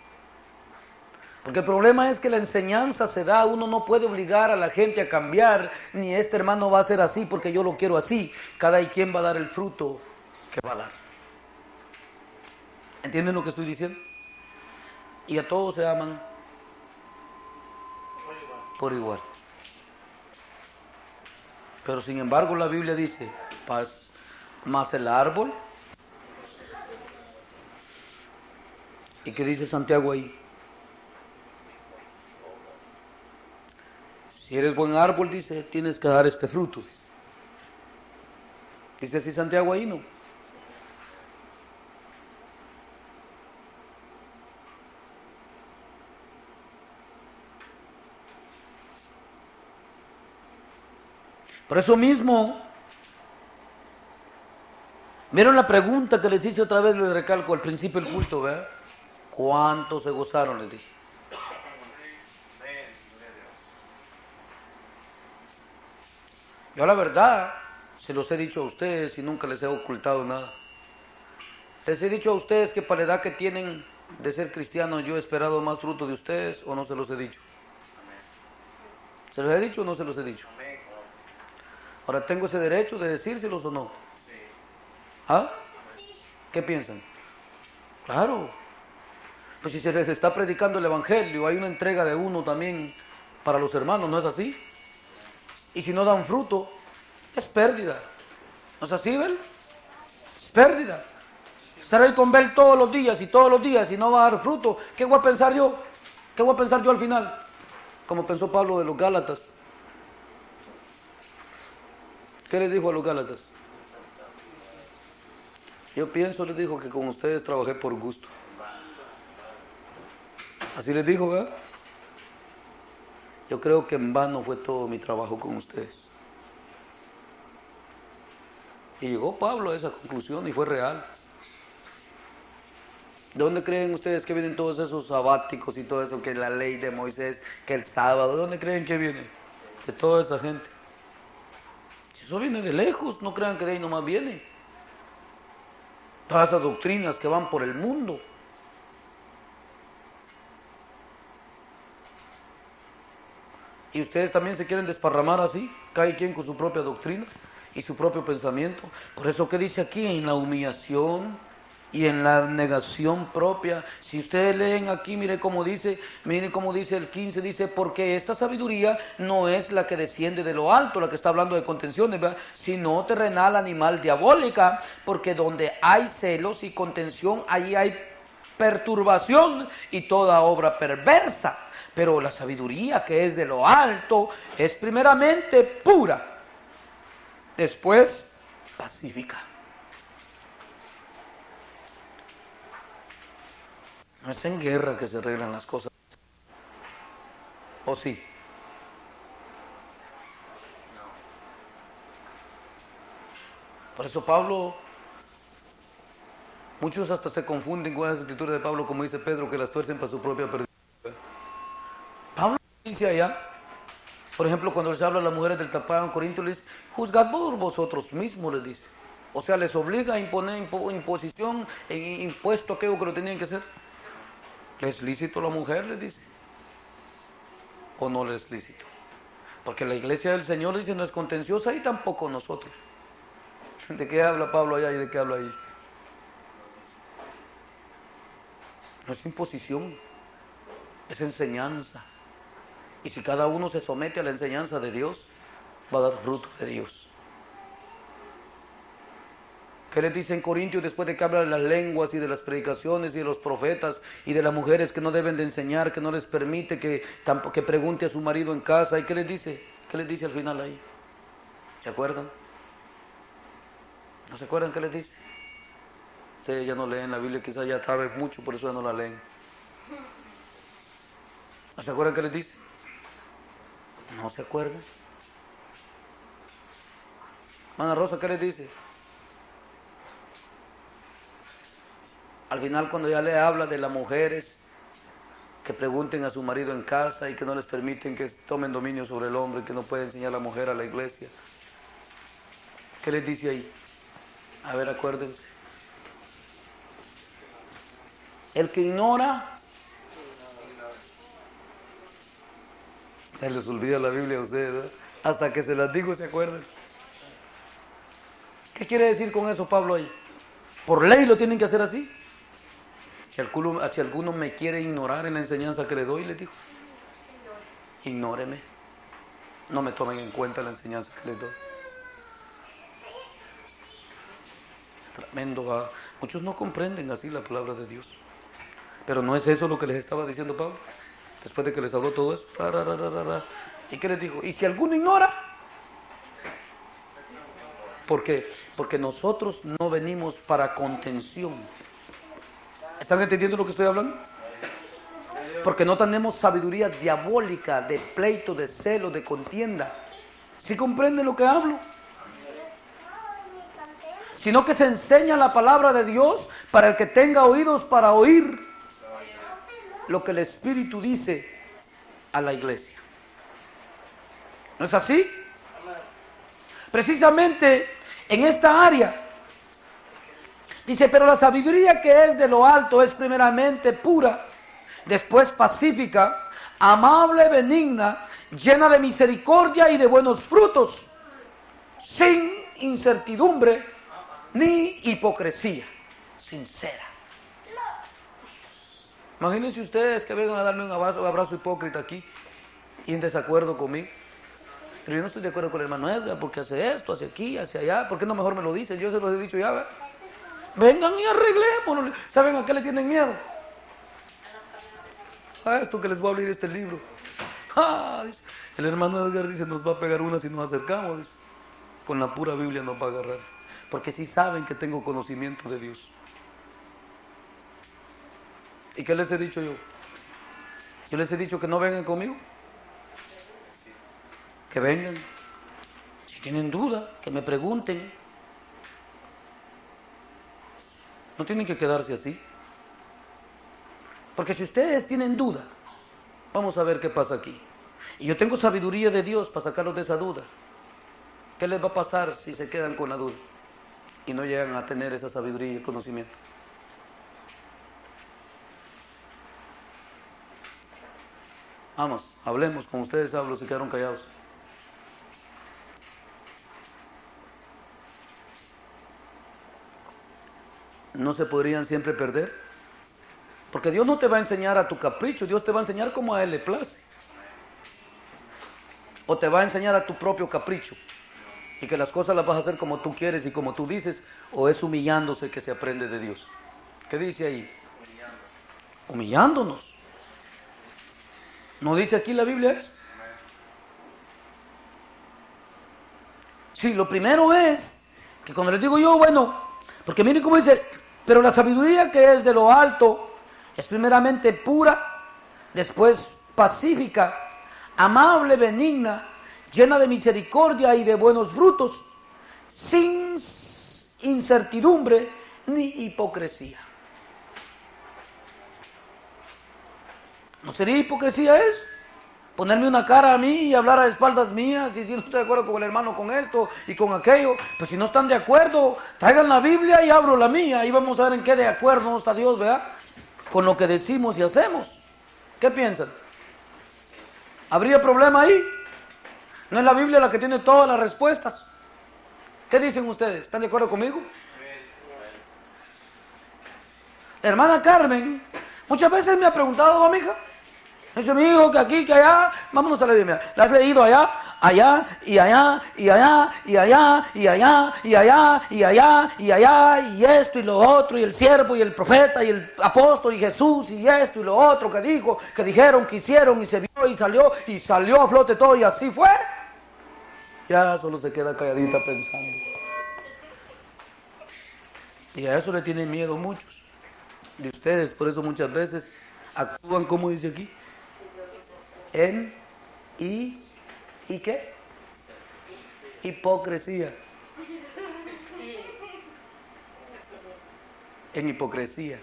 Porque el problema es que la enseñanza se da, uno no puede obligar a la gente a cambiar, ni este hermano va a ser así porque yo lo quiero así. Cada quien va a dar el fruto que va a dar. ¿Entienden lo que estoy diciendo? Y a todos se aman por igual. Pero sin embargo la Biblia dice, paz, más el árbol. ¿Y qué dice Santiago ahí? Si eres buen árbol, dice, tienes que dar este fruto. Dice así Santiago ahí, ¿no? Por eso mismo, ¿vieron la pregunta que les hice otra vez? Les recalco al principio del culto, ¿verdad? ¿Cuántos se gozaron? Les dije. Yo la verdad, se los he dicho a ustedes y nunca les he ocultado nada. Les he dicho a ustedes que para la edad que tienen de ser cristianos, yo he esperado más fruto de ustedes, o no se los he dicho. ¿Se los he dicho o no se los he dicho? Ahora, ¿tengo ese derecho de decírselos o no? ¿Ah? ¿Qué piensan? Claro. Pues si se les está predicando el evangelio, hay una entrega de uno también para los hermanos, ¿no es así? Y si no dan fruto, es pérdida. ¿No es así, Bel? Es pérdida. Estar ahí con Bel todos los días y no va a dar fruto. ¿Qué voy a pensar yo? ¿Qué voy a pensar yo al final? Como pensó Pablo de los Gálatas. ¿Qué les dijo a los Gálatas? Yo pienso, les dijo, que con ustedes trabajé por gusto. Así les dijo, ¿verdad? Yo creo que en vano fue todo mi trabajo con ustedes. Y llegó Pablo a esa conclusión y fue real. ¿De dónde creen ustedes que vienen todos esos sabáticos y todo eso, que la ley de Moisés, que el sábado? ¿De dónde creen que viene? De toda esa gente. Si eso viene de lejos, no crean que de ahí nomás viene. Todas esas doctrinas que van por el mundo. Y ustedes también se quieren desparramar así, cada quien con su propia doctrina y su propio pensamiento. Por eso que dice aquí, en la humillación y en la negación propia. Si ustedes leen aquí, miren cómo dice el 15, dice, porque esta sabiduría no es la que desciende de lo alto, la que está hablando de contenciones, ¿verdad?, sino terrenal, animal, diabólica, porque donde hay celos y contención, allí hay perturbación y toda obra perversa. Pero la sabiduría que es de lo alto es primeramente pura, después pacífica. No es en guerra que se arreglan las cosas. ¿O sí? Por eso Pablo, muchos hasta se confunden con las escrituras de Pablo, como dice Pedro, que las tuercen para su propia perdición. Pablo dice allá, por ejemplo, cuando les habla a las mujeres del tapado en Corintios, les dice, juzgad por vosotros mismos, les dice. O sea, les obliga a imponer imposición, impuesto aquello que lo tenían que hacer. ¿Le es lícito a la mujer, les dice? ¿O no le es lícito? Porque la iglesia del Señor, dice, no es contenciosa y tampoco nosotros. ¿De qué habla Pablo allá y de qué habla ahí? No es imposición, es enseñanza. Y si cada uno se somete a la enseñanza de Dios, va a dar fruto de Dios. ¿Qué les dice en Corintios después de que habla de las lenguas y de las predicaciones y de los profetas y de las mujeres que no deben de enseñar, que no les permite que pregunte a su marido en casa? ¿Y qué les dice? ¿Qué les dice al final ahí? ¿Se acuerdan? ¿No se acuerdan qué les dice? Ustedes ya no leen la Biblia, quizás ya saben mucho, por eso ya no la leen. ¿No se acuerdan qué les dice? ¿No se acuerdan? Ana Rosa, ¿qué les dice? Al final, cuando ya le habla de las mujeres que pregunten a su marido en casa y que no les permiten que tomen dominio sobre el hombre, que no puede enseñar a la mujer a la iglesia, ¿qué les dice ahí? A ver, acuérdense. El que ignora, se les olvida la Biblia a ustedes, ¿verdad? Hasta que se las digo se acuerdan. ¿Qué quiere decir con eso Pablo ahí? ¿Por ley lo tienen que hacer así? Si alguno me quiere ignorar en la enseñanza que le doy, le digo, ignóreme. No me tomen en cuenta la enseñanza que les doy. Tremendo, ¿va? Muchos no comprenden así la palabra de Dios. Pero no es eso lo que les estaba diciendo Pablo. Después de que les habló todo eso. ¿Y qué les dijo? Y si alguno ignora, ¿por qué? Porque nosotros no venimos para contención. ¿Están entendiendo lo que estoy hablando? Porque no tenemos sabiduría diabólica, de pleito, de celo, de contienda. ¿Sí comprenden lo que hablo? Sino que se enseña la palabra de Dios para el que tenga oídos para oír lo que el Espíritu dice a la iglesia. ¿No es así? Precisamente en esta área dice, pero la sabiduría que es de lo alto es primeramente pura, después pacífica, amable, benigna, llena de misericordia y de buenos frutos, sin incertidumbre ni hipocresía, sincera. Imagínense ustedes que vengan a darme un abrazo hipócrita aquí y en desacuerdo conmigo. Pero yo no estoy de acuerdo con el hermano Edgar porque hace esto, hace aquí, hace allá. ¿Por qué no mejor me lo dicen? Yo se los he dicho ya, ¿verdad? Vengan y arreglémoslo. ¿Saben a qué le tienen miedo? A esto que les voy a abrir este libro. Dice, el hermano Edgar dice, nos va a pegar una si nos acercamos. Dice, con la pura Biblia nos va a agarrar. Porque sí saben que tengo conocimiento de Dios. ¿Y qué les he dicho yo? Yo les he dicho que no vengan conmigo. que vengan. Si tienen duda, que me pregunten. No tienen que quedarse así. Porque si ustedes tienen duda, vamos a ver qué pasa aquí. Y yo tengo sabiduría de Dios para sacarlos de esa duda. ¿Qué les va a pasar si se quedan con la duda y no llegan a tener esa sabiduría y conocimiento? Vamos, hablemos, con ustedes hablo, se quedaron callados. ¿No se podrían siempre perder? Porque Dios no te va a enseñar a tu capricho, Dios te va a enseñar como a Él le place. O te va a enseñar a tu propio capricho. Y que las cosas las vas a hacer como tú quieres y como tú dices, o es humillándose que se aprende de Dios. ¿Qué dice ahí? Humillándonos. ¿No dice aquí la Biblia eso? Sí, lo primero es que cuando les digo yo, bueno, porque miren cómo dice, pero la sabiduría que es de lo alto es primeramente pura, después pacífica, amable, benigna, llena de misericordia y de buenos frutos, sin incertidumbre ni hipocresía. ¿No sería hipocresía eso? Ponerme una cara a mí y hablar a espaldas mías y decir no estoy de acuerdo con el hermano con esto y con aquello. Pues si no están de acuerdo, traigan la Biblia y abro la mía y vamos a ver en qué de acuerdo no está Dios, ¿verdad? Con lo que decimos y hacemos. ¿Qué piensan? ¿Habría problema ahí? ¿No es la Biblia la que tiene todas las respuestas? ¿Qué dicen ustedes? ¿Están de acuerdo conmigo? La hermana Carmen muchas veces me ha preguntado, mija, dice mi hijo que aquí, que allá, vámonos a la Biblia. La has leído allá, allá, y allá, y allá, y allá, y allá, y allá, y allá, y allá, y esto y lo otro, y el siervo, y el profeta, y el apóstol, y Jesús, y esto y lo otro que dijo, que dijeron, que hicieron, y se vio, y salió a flote todo, y así fue. Ya solo se queda calladita pensando. Y a eso le tienen miedo muchos de ustedes, por eso muchas veces actúan como dice aquí. ¿Y qué? Hipocresía. En hipocresía.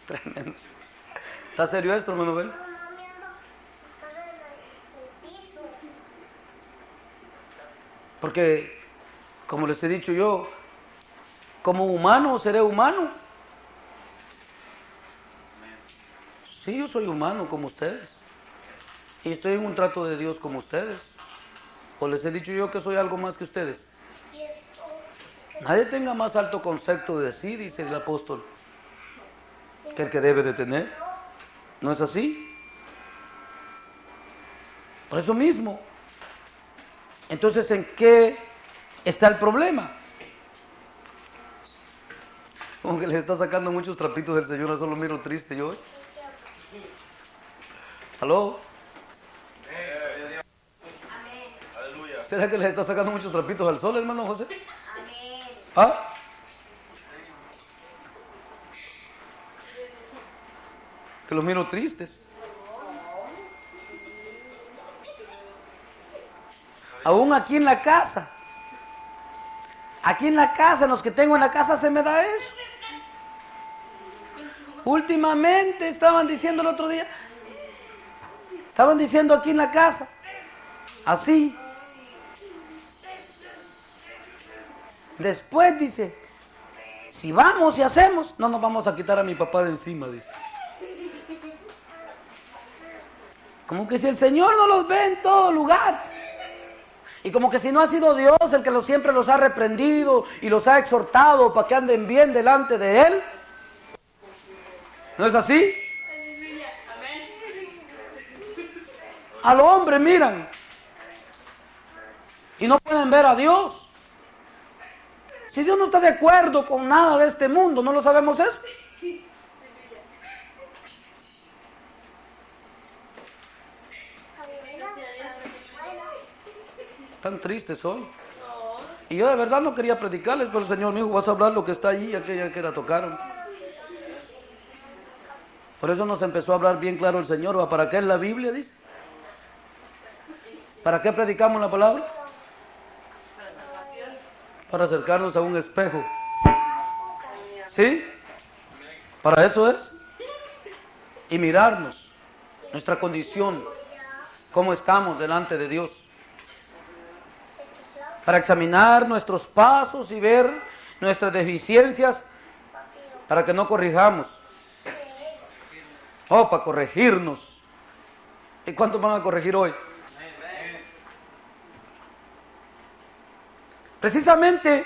Tremendo. ¿Está serio esto, hermano Bel? Porque, como les he dicho yo, como humano seré humano. Sí, yo soy humano como ustedes. Y estoy en un trato de Dios como ustedes. ¿O les he dicho yo que soy algo más que ustedes? Nadie tenga más alto concepto de sí, dice el apóstol, que el que debe de tener. ¿No es así? Por eso mismo. Entonces, ¿en qué está el problema? Como que les está sacando muchos trapitos del Señor, eso lo miro triste yo. ¿Aló? Amén. ¿Será que les está sacando muchos trapitos al sol, hermano José? Amén. ¿Ah? Que los miro tristes. Aún aquí en la casa. Aquí en la casa, en los que tengo en la casa se me da eso. Últimamente estaban diciendo el otro día, estaban diciendo aquí en la casa, así. Después dice, si vamos y hacemos, no nos vamos a quitar a mi papá de encima, dice. Como que si el Señor no los ve en todo lugar. Y como que si no ha sido Dios el que siempre los ha reprendido y los ha exhortado para que anden bien delante de Él. ¿No es así? Al hombre miran y no pueden ver a Dios. Si Dios no está de acuerdo con nada de este mundo, ¿no lo sabemos eso? Tan tristes hoy. Y yo de verdad no quería predicarles, pero el Señor me dijo, vas a hablar lo que está ahí, aquella que la tocaron. Por eso nos empezó a hablar bien claro el Señor. ¿Va? ¿Para qué es la Biblia? Dice. ¿Para qué predicamos la palabra? Para acercarnos a un espejo. ¿Sí? Para eso es. Y mirarnos, nuestra condición, cómo estamos delante de Dios. Para examinar nuestros pasos y ver nuestras deficiencias para que no corrijamos. Oh, para corregirnos. ¿Y cuántos van a corregir hoy? Precisamente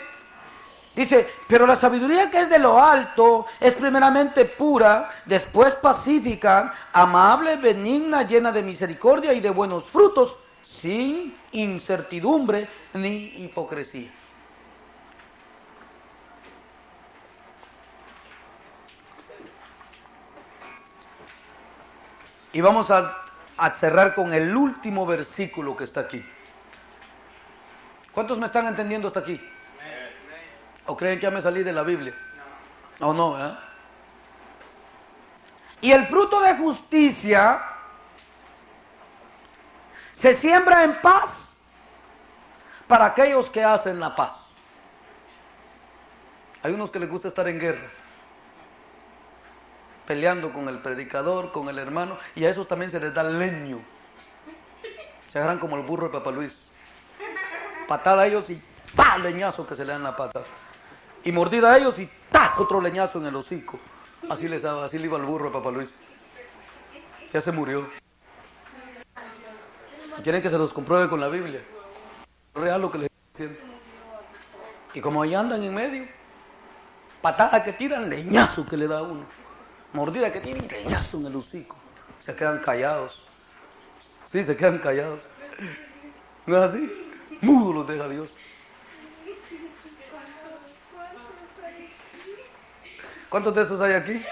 dice, pero la sabiduría que es de lo alto es primeramente pura, después pacífica, amable, benigna, llena de misericordia y de buenos frutos, sin incertidumbre ni hipocresía. Y vamos a cerrar con el último versículo que está aquí. ¿Cuántos me están entendiendo hasta aquí? ¿O creen que ya me salí de la Biblia? No, no, ¿verdad? Y el fruto de justicia se siembra en paz para aquellos que hacen la paz. Hay unos que les gusta estar en guerra, peleando con el predicador, con el hermano, y a esos también se les da leño. Se agarran como el burro de Papá Luis. Patada a ellos y ¡pa! Leñazo que se le dan la pata. Y mordida a ellos y ¡tas! Otro leñazo en el hocico. Así le iba el burro de Papá Luis. Ya se murió. Quieren que se los compruebe con la Biblia. Real lo que les estoy diciendo. Y como ahí andan en medio, patada que tiran, leñazo que le da uno. Mordida que tiran, leñazo en el hocico. Se quedan callados. Sí, se quedan callados. ¿No es así? Mudo los deja Dios. ¿Cuántos de esos hay aquí?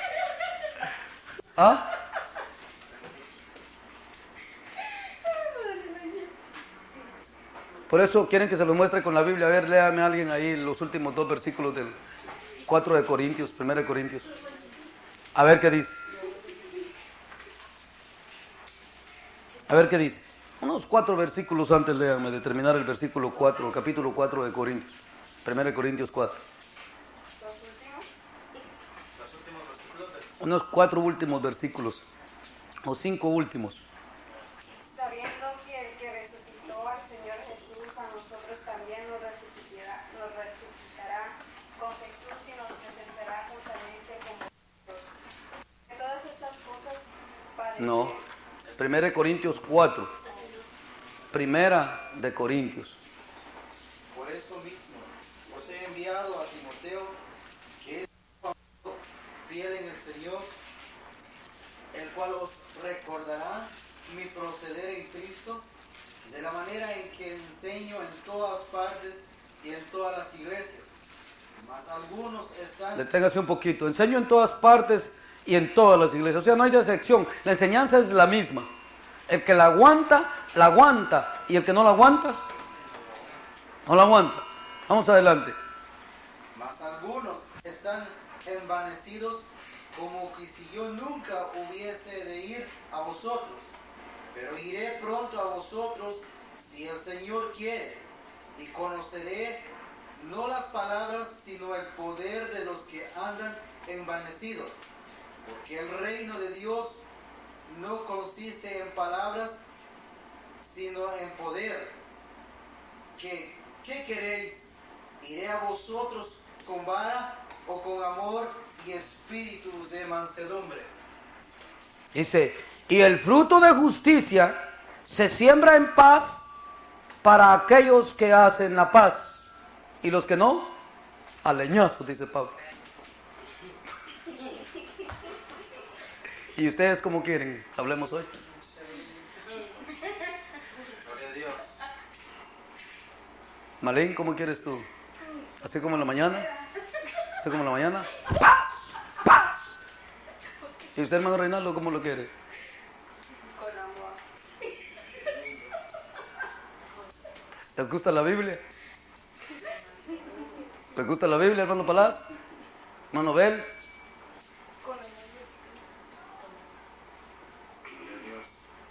¿Ah? Por eso quieren que se los muestre con la Biblia. A ver, léame a alguien ahí los últimos 2 versículos del 4 de Corintios, 1 de Corintios. A ver qué dice. A ver qué dice. Unos 4 versículos antes, léame, de terminar el versículo 4, el capítulo 4 de Corintios. 1 de Corintios 4. Unos 4 últimos versículos, o 5 últimos. Sabiendo que el que resucitó al Señor Jesús, a nosotros también nos resucitará con Jesús y nos presentará juntamente con vosotros. De todas estas cosas padecemos. No, 1 de Corintios 4. 1 de Corintios. Por eso mismo os he enviado a Timoteo, que es fiel en el Señor, el cual os recordará mi proceder en Cristo, de la manera en que enseño en todas partes y en todas las iglesias. Mas algunos están... Deténgase un poquito. Enseño en todas partes y en todas las iglesias. O sea, no hay decepción. La enseñanza es la misma. El que la aguanta, la aguanta. Y el que no la aguanta, no la aguanta. Vamos adelante. Mas algunos están envanecidos, como que si yo nunca hubiese de ir a vosotros. Pero iré pronto a vosotros, si el Señor quiere, y conoceré no las palabras, sino el poder de los que andan envanecidos. Porque el reino de Dios no consiste en palabras, sino en poder. ¿Qué queréis? ¿Iré a vosotros con vara o con amor y espíritu de mansedumbre? Dice, y el fruto de justicia se siembra en paz para aquellos que hacen la paz. Y los que no, a leñazos, dice Pablo. ¿Y ustedes cómo quieren? Hablemos hoy. Gloria a Dios. Malín, ¿cómo quieres tú? ¿Así como en la mañana? ¿Así como en la mañana? ¡Paz! ¡Paz! ¿Y usted, hermano Reinaldo, cómo lo quiere? Con amor. ¿Les gusta la Biblia? ¿Les gusta la Biblia, hermano Palaz? ¿Hermano Bel? Con amor.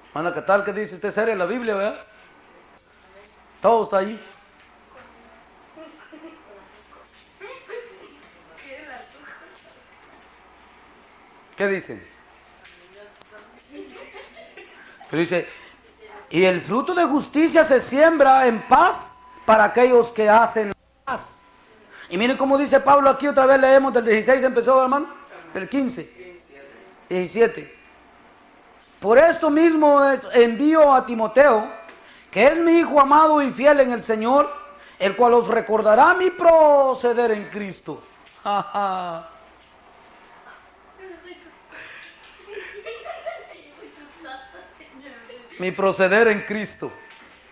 Hermana, ¿qué tal? ¿Qué dice? ¿Usted seria en la Biblia, verdad? Todo está ahí. ¿Qué dicen? Pero dice, y el fruto de justicia se siembra en paz para aquellos que hacen paz. Y miren cómo dice Pablo aquí, otra vez leemos del 16, empezó, hermano, del 15, 17. Por esto mismo envío a Timoteo, que es mi hijo amado y fiel en el Señor, el cual os recordará mi proceder en Cristo. Mi proceder en Cristo.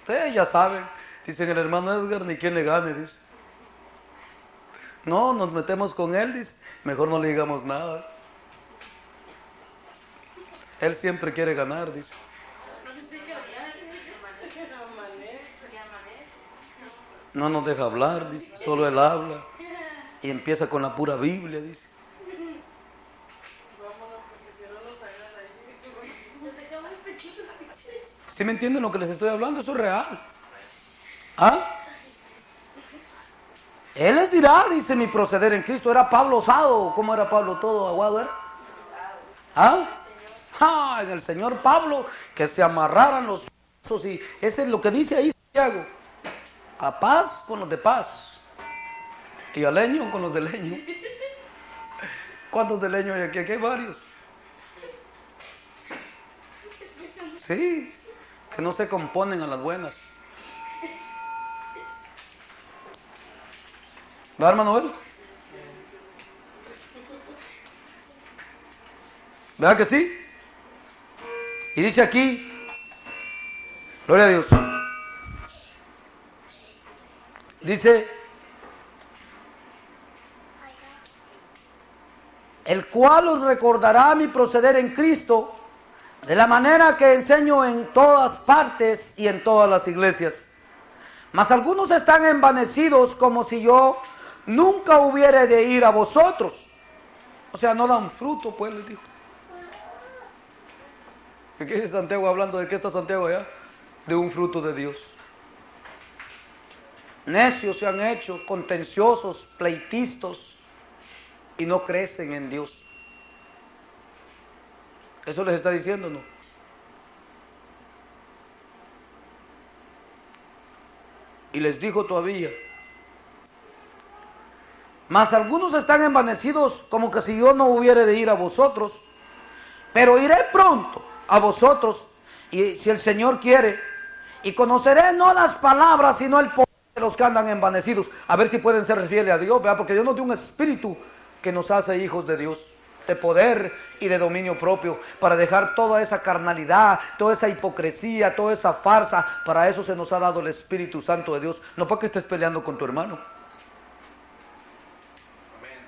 Ustedes ya saben, dicen el hermano Edgar, ni quien le gane, dice. No, nos metemos con él, dice, mejor no le digamos nada. Él siempre quiere ganar, dice. No nos deja hablar, dice, solo él habla. Y empieza con la pura Biblia, dice. ¿Sí me entienden lo que les estoy hablando? Eso es real. ¿Ah? Él les dirá, dice, mi proceder en Cristo. ¿Era Pablo osado? ¿Cómo era Pablo todo aguado? ¿Eh? ¿Ah? En el Señor Pablo, que se amarraran los brazos, y ese es lo que dice ahí Santiago. A paz con los de paz. Y a leño con los de leño. ¿Cuántos de leño hay aquí? Aquí hay varios. Sí, que no se componen a las buenas. ¿Va, hermano él? ¿Verdad que sí? Y dice aquí, gloria a Dios, dice, el cual os recordará mi proceder en Cristo, de la manera que enseño en todas partes y en todas las iglesias. Mas algunos están envanecidos como si yo nunca hubiera de ir a vosotros. O sea, no dan fruto, pues les dijo. ¿Qué es Santiago hablando? ¿De qué está Santiago allá? De un fruto de Dios. Necios se han hecho, contenciosos, pleitistas, y no crecen en Dios. Eso les está diciendo, ¿no? Y les dijo todavía, mas algunos están envanecidos como que si yo no hubiera de ir a vosotros, pero iré pronto a vosotros, y si el Señor quiere, y conoceré no las palabras, sino el poder de los que andan envanecidos, a ver si pueden ser fieles a Dios, ¿verdad? Porque Dios nos dio un espíritu que nos hace hijos de Dios, de poder y de dominio propio, para dejar toda esa carnalidad, toda esa hipocresía, toda esa farsa. Para eso se nos ha dado el Espíritu Santo de Dios, no para que estés peleando con tu hermano. Amén.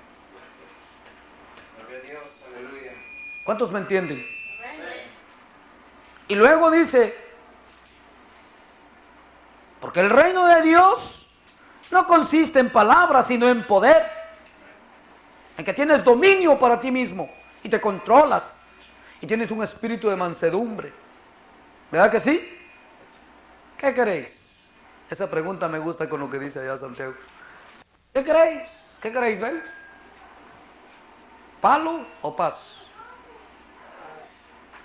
Gloria a Dios, aleluya. ¿Cuántos me entienden? Amén. Y luego dice, porque el reino de Dios no consiste en palabras, sino en poder. En que tienes dominio para ti mismo y te controlas y tienes un espíritu de mansedumbre. ¿Verdad que sí? ¿Qué queréis? Esa pregunta me gusta con lo que dice allá Santiago. ¿Qué queréis? ¿Qué queréis ver? ¿Palo o paz?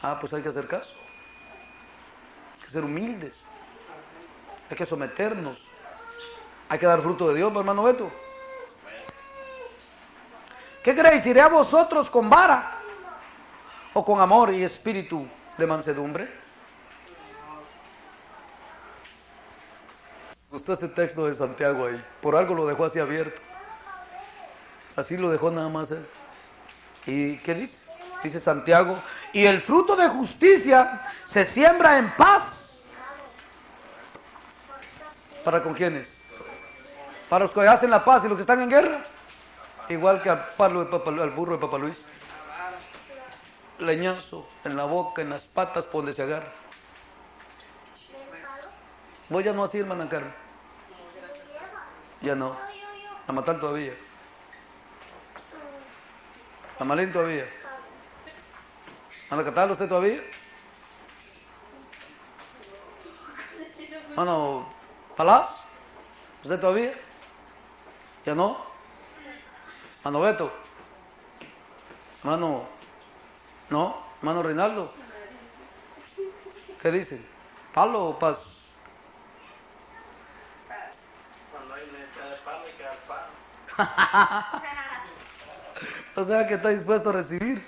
Ah, pues hay que hacer caso. Hay que ser humildes. Hay que someternos. Hay que dar fruto de Dios, hermano Beto. ¿Qué queréis? ¿Iré a vosotros con vara o con amor y espíritu de mansedumbre? Me gustó este texto de Santiago ahí. Por algo lo dejó así abierto. Así lo dejó nada más él. ¿Y qué dice? Dice Santiago, y el fruto de justicia se siembra en paz. ¿Para con quiénes? Para los que hacen la paz y los que están en guerra. Igual que al burro de Papá Luis. Leñazo en la boca, en las patas, por donde se agarra. Voy ya no así, hermana Carmen. Ya no. La matan todavía. La Malín todavía. ¿Anda a catarlo usted todavía? Hermano Palaz, ¿usted todavía? ¿Ya no? Hermano Beto. Hermano, ¿no? Hermano Reinaldo. ¿Qué dicen? ¿Palo o paz? Cuando hay necesidad de palo, hay que dar palo. O sea que está dispuesto a recibir.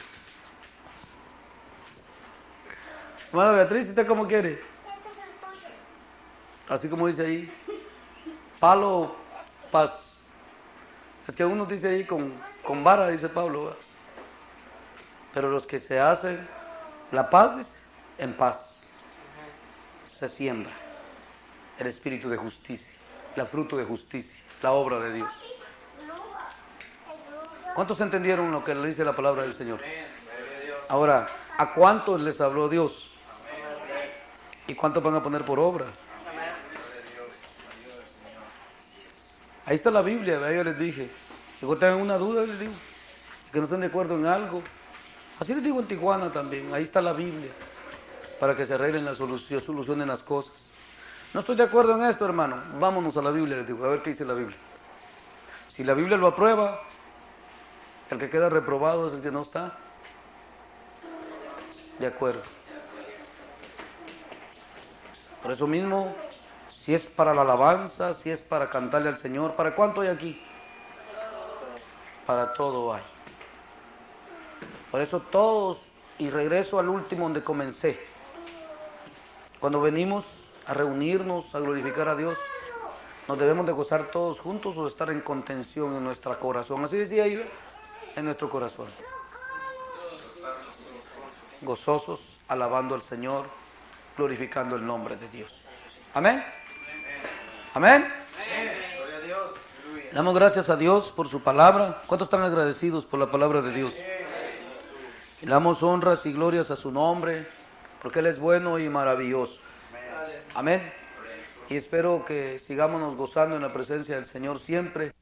Hermana Beatriz, ¿usted cómo quiere? Así como dice ahí, palo o paz. Es que uno dice ahí con vara, dice Pablo, ¿verdad? Pero los que se hacen la paz, dice, en paz se siembra el espíritu de justicia, el fruto de justicia, la obra de Dios. ¿Cuántos entendieron lo que le dice la palabra del Señor? Ahora, ¿a cuántos les habló Dios? ¿Y cuántos van a poner por obra? Ahí está la Biblia, ¿verdad? Yo les dije. Si tengan una duda, les digo, que no estén de acuerdo en algo. Así les digo en Tijuana también, ahí está la Biblia, para que se arreglen las soluciones, solucionen las cosas. No estoy de acuerdo en esto, hermano, vámonos a la Biblia, les digo, a ver qué dice la Biblia. Si la Biblia lo aprueba, el que queda reprobado es el que no está de acuerdo. Por eso mismo, si es para la alabanza, si es para cantarle al Señor, ¿para cuánto hay aquí? Para todo hay. Por eso todos, y regreso al último donde comencé, cuando venimos a reunirnos, a glorificar a Dios, nos debemos de gozar todos juntos o estar en contención en nuestro corazón. Así decía ahí, en nuestro corazón. Gozosos, alabando al Señor, glorificando el nombre de Dios. Amén. Amén. Gloria a Dios. Le damos gracias a Dios por su palabra. ¿Cuántos están agradecidos por la palabra de Dios? Le damos honras y glorias a su nombre, porque Él es bueno y maravilloso. Amén. Y espero que sigámonos gozando en la presencia del Señor siempre.